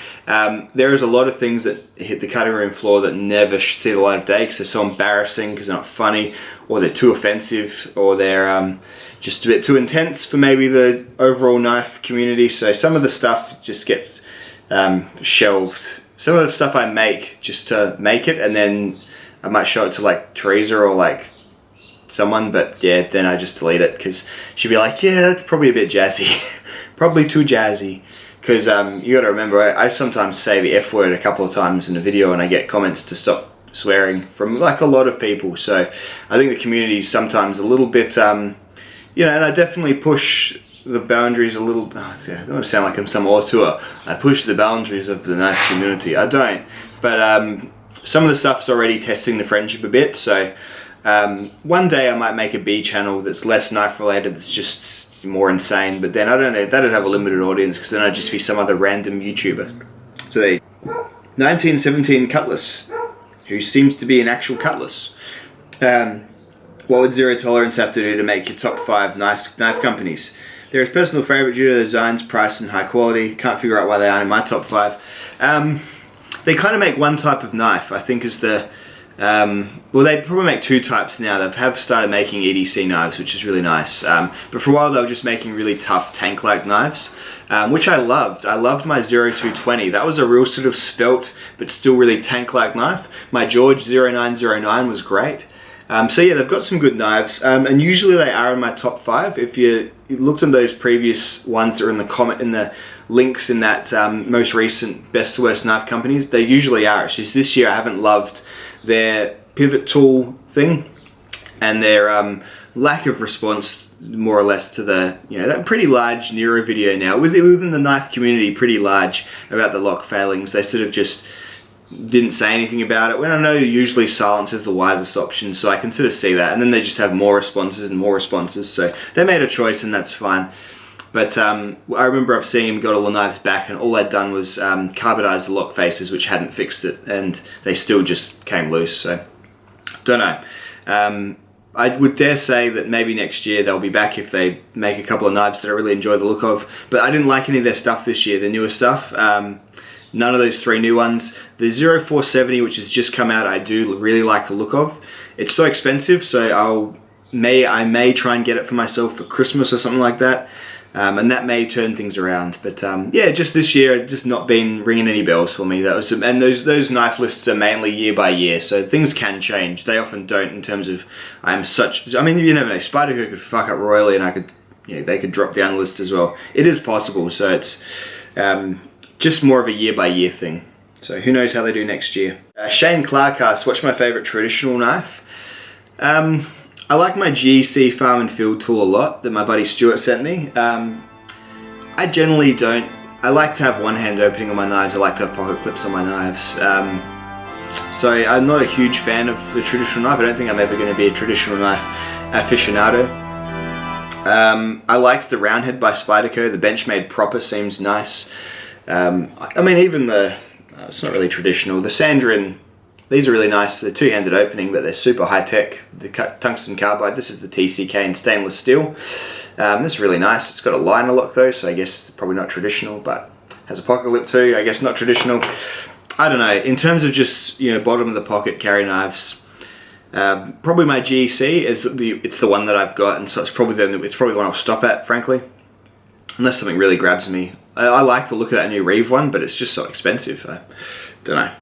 There is a lot of things that hit the cutting room floor that never should see the light of day because they're so embarrassing, because they're not funny, or they're too offensive, or they're just a bit too intense for maybe the overall knife community. So some of the stuff just gets shelved. Some of the stuff I make just to make it, and then I might show it to like Teresa or like someone, but yeah, then I just delete it because she'd be like, yeah, that's probably a bit jazzy. Probably too jazzy. Because you got to remember, I sometimes say the F word a couple of times in a video and I get comments to stop swearing from like a lot of people. So I think the community is sometimes a little bit, you know, and I definitely push the boundaries a little. I don't want to sound like I'm some auteur. I push the boundaries of the knife community. I don't. But some of the stuff's already testing the friendship a bit, so one day I might make a B channel that's less knife related, that's just more insane, but then I don't know, that'd have a limited audience because then I'd just be some other random YouTuber. So they 1917 Cutlass, who seems to be an actual cutlass. What would Zero Tolerance have to do to make your top 5 knife companies? They're his personal favourite due to their designs, price and high quality. Can't figure out why they aren't in my top 5. They kind of make one type of knife, I think is the well, they probably make 2 types now. They have started making EDC knives, which is really nice. But for a while they were just making really tough tank-like knives, which I loved. I loved my 0220. That was a real sort of svelte, but still really tank-like knife. My George 0909 was great. So yeah, they've got some good knives, and usually they are in my top 5. If you looked at those previous ones that are in the links in that most recent best to worst knife companies, they usually are. It's just this year I haven't loved their pivot tool thing and their lack of response, more or less, to the, you know, that pretty large Nero video now within the knife community, pretty large, about the lock failings. They sort of just didn't say anything about it, when I know usually silence is the wisest option, so I can sort of see that, and then they just have more responses and more responses, so they made a choice and that's fine. But I remember seeing him got all the knives back, and all they'd done was carbonize the lock faces, which hadn't fixed it, and they still just came loose. So, don't know. I would dare say that maybe next year they'll be back if they make a couple of knives that I really enjoy the look of. But I didn't like any of their stuff this year, the newer stuff. None of those 3 new ones. The 0470, which has just come out, I do really like the look of. It's so expensive, so I may try and get it for myself for Christmas or something like that. And that may turn things around, but yeah, just this year, just not been ringing any bells for me. That was and those knife lists are mainly year by year, so things can change. They often don't, in terms of I mean, you never know. Spyderco could fuck up royally, and they could drop down the list as well. It is possible, so it's just more of a year by year thing. So who knows how they do next year? Shane Clark asks, what's my favourite traditional knife? I like my GEC Farm and Field tool a lot that my buddy Stuart sent me. I generally don't. I like to have one-hand opening on my knives. I like to have pocket clips on my knives. So I'm not a huge fan of the traditional knife. I don't think I'm ever going to be a traditional knife aficionado. I liked the Roundhead by Spyderco. The Benchmade proper seems nice. I mean, even it's not really traditional. The Sandrin, these are really nice. They're 2-handed opening, but they're super high tech. The tungsten carbide, this is the TCK in stainless steel. This is really nice. It's got a liner lock though, so I guess probably not traditional, but has a pocket lip too. I guess not traditional. I don't know. In terms of just, you know, bottom of the pocket carry knives, probably my GEC it's the one that I've got, and so it's probably the one I'll stop at, frankly, unless something really grabs me. I like the look of that new Reeve one, but it's just so expensive. I don't know.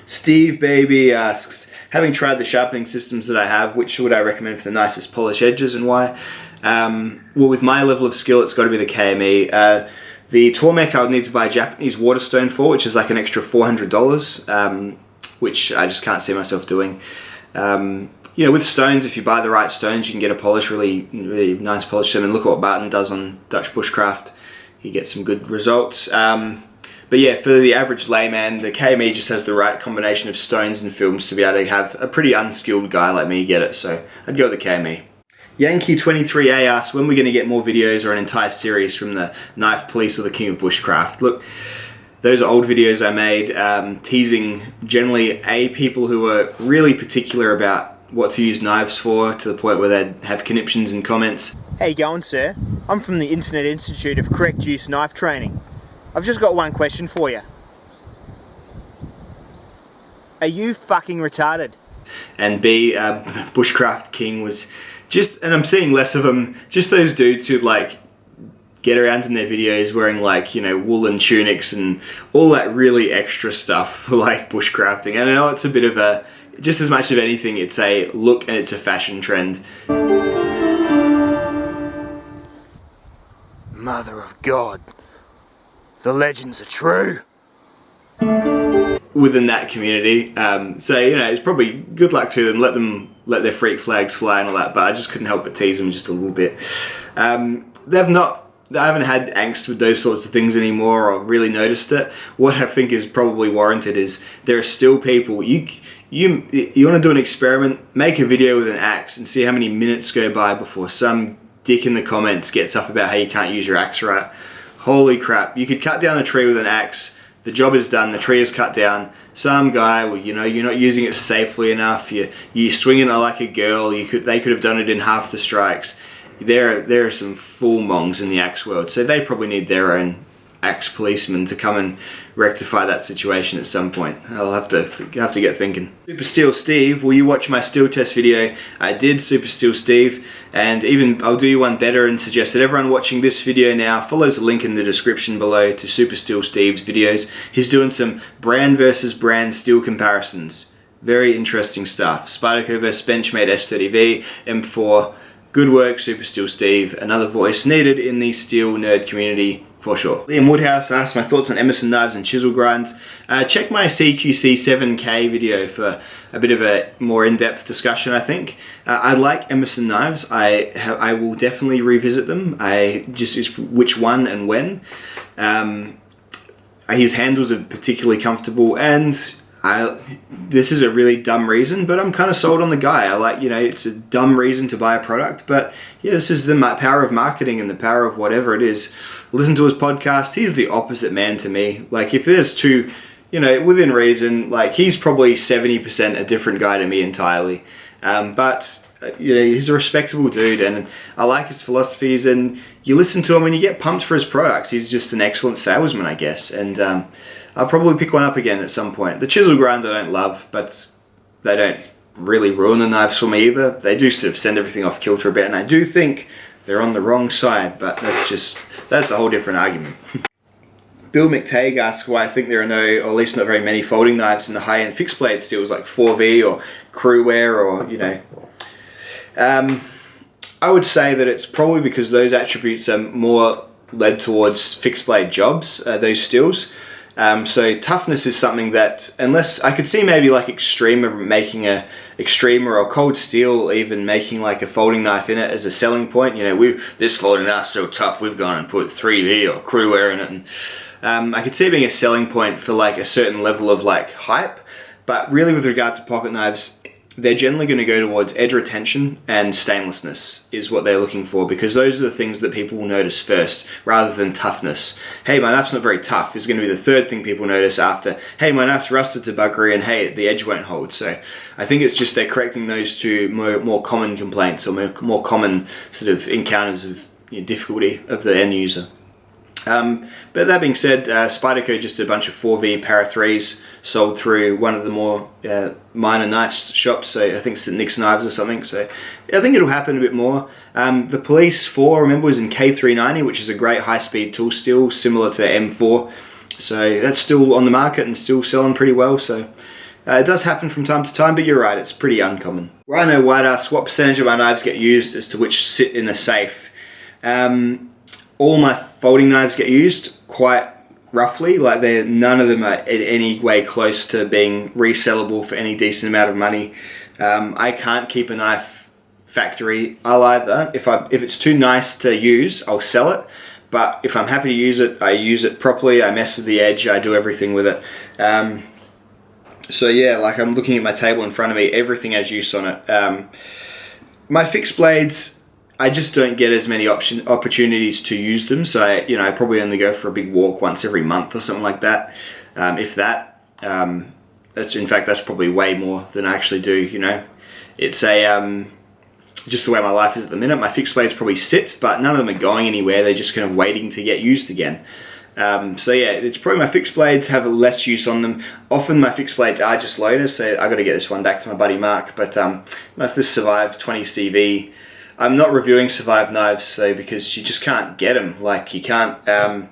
Steve Baby asks, having tried the sharpening systems that I have, which would I recommend for the nicest polish edges and why? Well, with my level of skill, it's got to be the KME. The Tormek I would need to buy a Japanese waterstone for, which is like an extra $400, which I just can't see myself doing. You know, with stones, if you buy the right stones, you can get a polish, really nice polish. I mean, look at what Barton does on Dutch Bushcraft. You get some good results. But yeah, for the average layman, the KME just has the right combination of stones and films to be able to have a pretty unskilled guy like me get it, so I'd go with the KME. Yankee23A asks when we're going to get more videos or an entire series from the Knife Police or the King of Bushcraft. Look, those are old videos I made teasing generally people who are really particular about what to use knives for, to the point where they'd have conniptions in comments. How you going, sir? I'm from the Internet Institute of Correct Use Knife Training. I've just got one question for you. Are you fucking retarded? And B, Bushcraft King was just, and I'm seeing less of them, just those dudes who like get around in their videos wearing like, you know, woolen tunics and all that really extra stuff for like bushcrafting. And I know it's a bit of a, just as much of anything, it's a look and it's a fashion trend. Mother of God, the legends are true. Within that community, so you know, it's probably good luck to them. Let their freak flags fly and all that. But I just couldn't help but tease them just a little bit. I haven't had angst with those sorts of things anymore, or really noticed it. What I think is probably warranted is there are still people. You want to do an experiment, make a video with an axe and see how many minutes go by before some dick in the comments gets up about how you can't use your axe right. Holy crap! You could cut down a tree with an axe. The job is done, the tree is cut down. Some guy, well, you know, you're not using it safely enough, you're swinging it like a girl, they could have done it in half the strikes. There are some fool mongs in the axe world, so they probably need their own axe policeman to come and rectify that situation at some point. I'll have to get thinking. Super Steel Steve, will you watch my steel test video? I did, Super Steel Steve, and even I'll do you one better and suggest that everyone watching this video now follows the link in the description below to Super Steel Steve's videos. He's doing some brand versus brand steel comparisons. Very interesting stuff. Spyderco vs Benchmade S30V, M4. Good work, Super Steel Steve. Another voice needed in the steel nerd community for sure. Liam Woodhouse asked my thoughts on Emerson knives and chisel grinds. Check my CQC 7K video for a bit of a more in-depth discussion, I think. I like Emerson knives. I will definitely revisit them. It's which one and when. His handles are particularly comfortable, and this is a really dumb reason, but I'm kind of sold on the guy. I like, you know, it's a dumb reason to buy a product, but yeah, this is the power of marketing and the power of whatever it is. Listen to his podcast. He's the opposite man to me. Like, if there's two, you know, within reason, like, he's probably 70% a different guy to me entirely. But you know, he's a respectable dude, and I like his philosophies, and you listen to him and you get pumped for his products. He's just an excellent salesman, I guess, and I'll probably pick one up again at some point. The chisel grinds I don't love, but they don't really ruin the knives for me either. They do sort of send everything off kilter a bit, and I do think they're on the wrong side, but that's a whole different argument. Bill McTague asks why I think there are no, or at least not very many, folding knives in the high-end fixed blade steels like 4V or Crewware, or, you know. I would say that it's probably because those attributes are more led towards fixed blade jobs, those steels. So toughness is something that, unless I could see maybe like Extremer making a Extremer or Cold Steel even making like a folding knife in it as a selling point. You know, this folding knife's so tough, we've gone and put 3V or Crewware in it, and I could see it being a selling point for like a certain level of like hype. But really, with regard to pocket knives, they're generally going to go towards edge retention and stainlessness is what they're looking for, because those are the things that people will notice first, rather than toughness. Hey, my knife's not very tough is going to be the third thing people notice after, hey, my knife's rusted to buggery, and hey, the edge won't hold. So I think it's just they're correcting those two more common complaints, or more common sort of encounters of, you know, difficulty of the end user. But that being said, Spyderco just did a bunch of 4V Para 3s sold through one of the more minor knife shops, so I think it's Nick's Knives or something, so I think it'll happen a bit more. The Police 4, remember, was in K390, which is a great high-speed tool steel, similar to M4, so that's still on the market and still selling pretty well, so it does happen from time to time, but you're right, it's pretty uncommon. Rhino White asks, what percentage of my knives get used as to which sit in the safe? All my folding knives get used quite roughly, like none of them are in any way close to being resellable for any decent amount of money. I can't keep a knife factory. I'll either, if it's too nice to use, I'll sell it, but if I'm happy to use it, I use it properly. I mess with the edge, I do everything with it. So yeah, like I'm looking at my table in front of me, everything has use on it. My fixed blades, I just don't get as many opportunities to use them, so I probably only go for a big walk once every month or something like that, if that. That's probably way more than I actually do. It's just the way my life is at the minute. My fixed blades probably sit, but none of them are going anywhere. They're just kind of waiting to get used again. So yeah, it's probably my fixed blades have less use on them. Often my fixed blades are just loaders, so I got to get this one back to my buddy Mark. But this Survive 20 CV, I'm not reviewing Survive knives, so because you just can't get them. Like you can't. I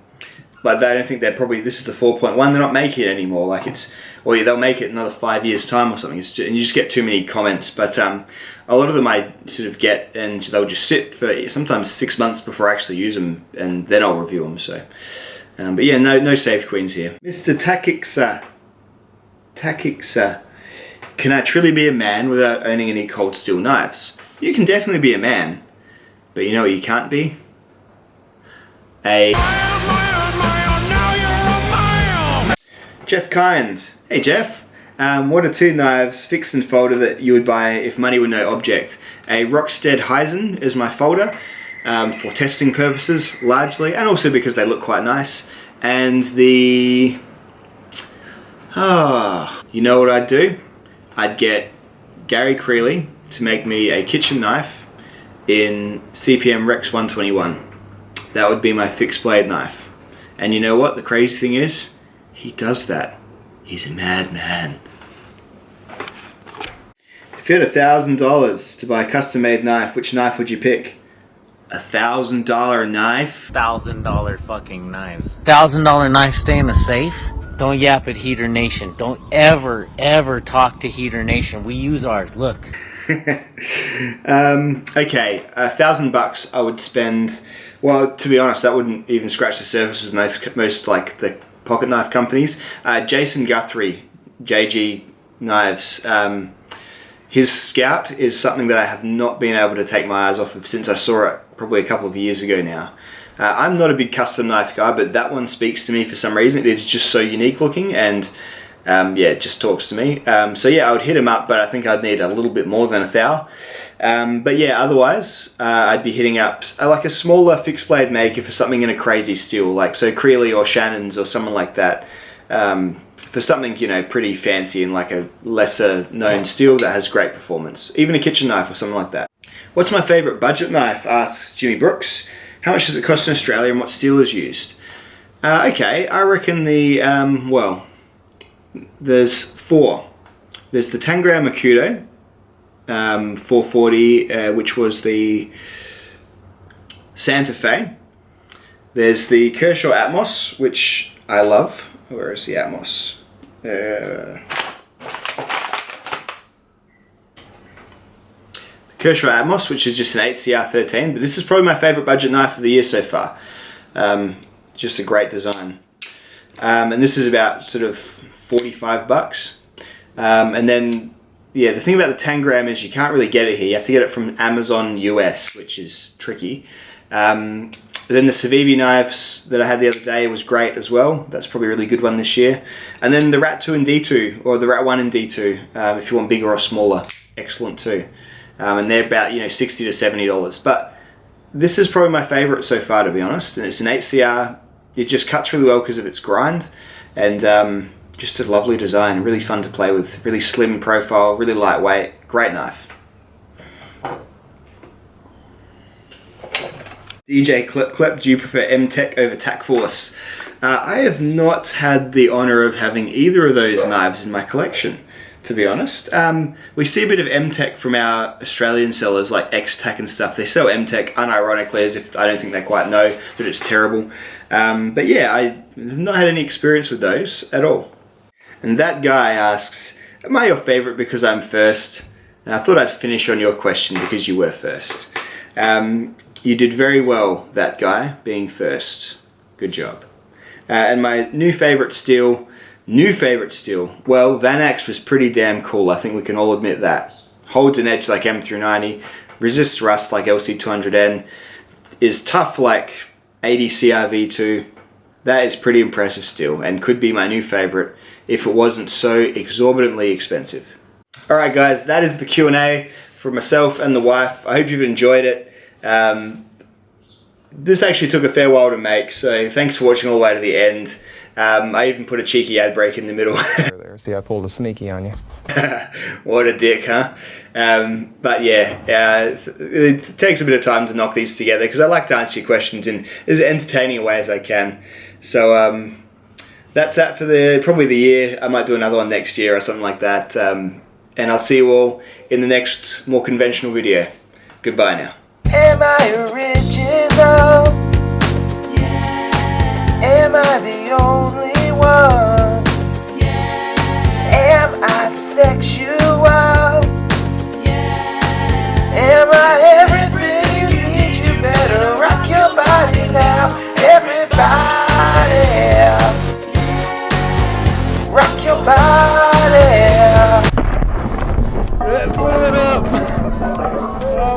don't think they're probably. This is the 4.1. They're not making it anymore. Like or they'll make it in another 5 years time or something. And you just get too many comments. But a lot of them I sort of get, and they'll just sit for sometimes 6 months before I actually use them, and then I'll review them. So. But yeah, no save queens here. Mr. Takiksa, can I truly be a man without owning any cold steel knives? You can definitely be a man, but you know what you can't be? Jeff Kind. Hey Jeff, what are 2 knives, fixed and folder, that you would buy if money were no object? A Rockstead Heisen is my folder. For testing purposes largely, and also because they look quite nice. And you know what I'd do? I'd get Gary Creeley to make me a kitchen knife in CPM Rex 121. That would be my fixed blade knife. And you know what? The crazy thing is, he does that. He's a madman. If you had $1,000 to buy a custom-made knife, which knife would you pick? $1,000 knife? $1,000 fucking knives. $1,000 knife stay in the safe? Don't yap at Heater Nation. Don't ever talk to Heater Nation. We use ours. Look. Okay, $1,000 I would spend. Well, to be honest, that wouldn't even scratch the surface with most like the pocket knife companies. Jason Guthrie, JG Knives. His Scout is something that I have not been able to take my eyes off of since I saw it probably a couple of years ago now. I'm not a big custom knife guy, but that one speaks to me for some reason. It's just so unique looking, and yeah, it just talks to me. So yeah, I would hit him up, but I think I'd need a little bit more than $1,000. But yeah, otherwise, I'd be hitting up like a smaller fixed blade maker for something in a crazy steel, like so Creeley or Shannon's or someone like that. For something, pretty fancy and like a lesser known steel that has great performance. Even a kitchen knife or something like that. What's my favourite budget knife? Asks Jimmy Brooks. How much does it cost in Australia and what steel is used? Okay, I reckon there's 4. There's the Tangram Makuto 440, which was the Santa Fe. There's the Kershaw Atmos, which I love. Where is the Atmos? Kershaw Atmos, which is just an 8CR13, but this is probably my favourite budget knife of the year so far. Just a great design. And this is about sort of $45. And then, yeah, the thing about the Tangram is you can't really get it here. You have to get it from Amazon US, which is tricky. But then the Civivi knives that I had the other day was great as well. That's probably a really good one this year. And then the Rat 2 and D2, or the Rat 1 and D2, if you want bigger or smaller, excellent too. And they're about $60 to $70. But this is probably my favourite so far, to be honest. And it's an 8CR. It just cuts really well because of its grind, and just a lovely design. Really fun to play with. Really slim profile, really lightweight. Great knife. DJ Clip, do you prefer M-Tech over Tac Force? I have not had the honour of having either of those knives in my collection, to be honest. We see a bit of M-Tech from our Australian sellers like X-Tac and stuff. They sell M-Tech unironically as if I don't think they quite know that it's terrible. But yeah, I have not had any experience with those at all. And that guy asks, am I your favourite because I'm first? And I thought I'd finish on your question because you were first. You did very well, that guy, being first. Good job. And my new favourite steel, well, Van Axe was pretty damn cool. I think we can all admit that. Holds an edge like M390, resists rust like LC200N, is tough like 80 CRV2. That is pretty impressive still, and could be my new favorite if it wasn't so exorbitantly expensive. Alright guys, that is the Q&A for myself and the wife. I hope you've enjoyed it. This actually took a fair while to make, so thanks for watching all the way to the end. I even put a cheeky ad break in the middle. See, I pulled a sneaky on you. What a dick, huh? But yeah, it takes a bit of time to knock these together because I like to answer your questions in as entertaining a way as I can. So that's that for probably the year. I might do another one next year or something like that. And I'll see you all in the next more conventional video. Goodbye now. Am I original? Yeah. Am I the only one? Yeah. Am I sexual? Yeah. Am I everything you need? You better rock your body now, everybody.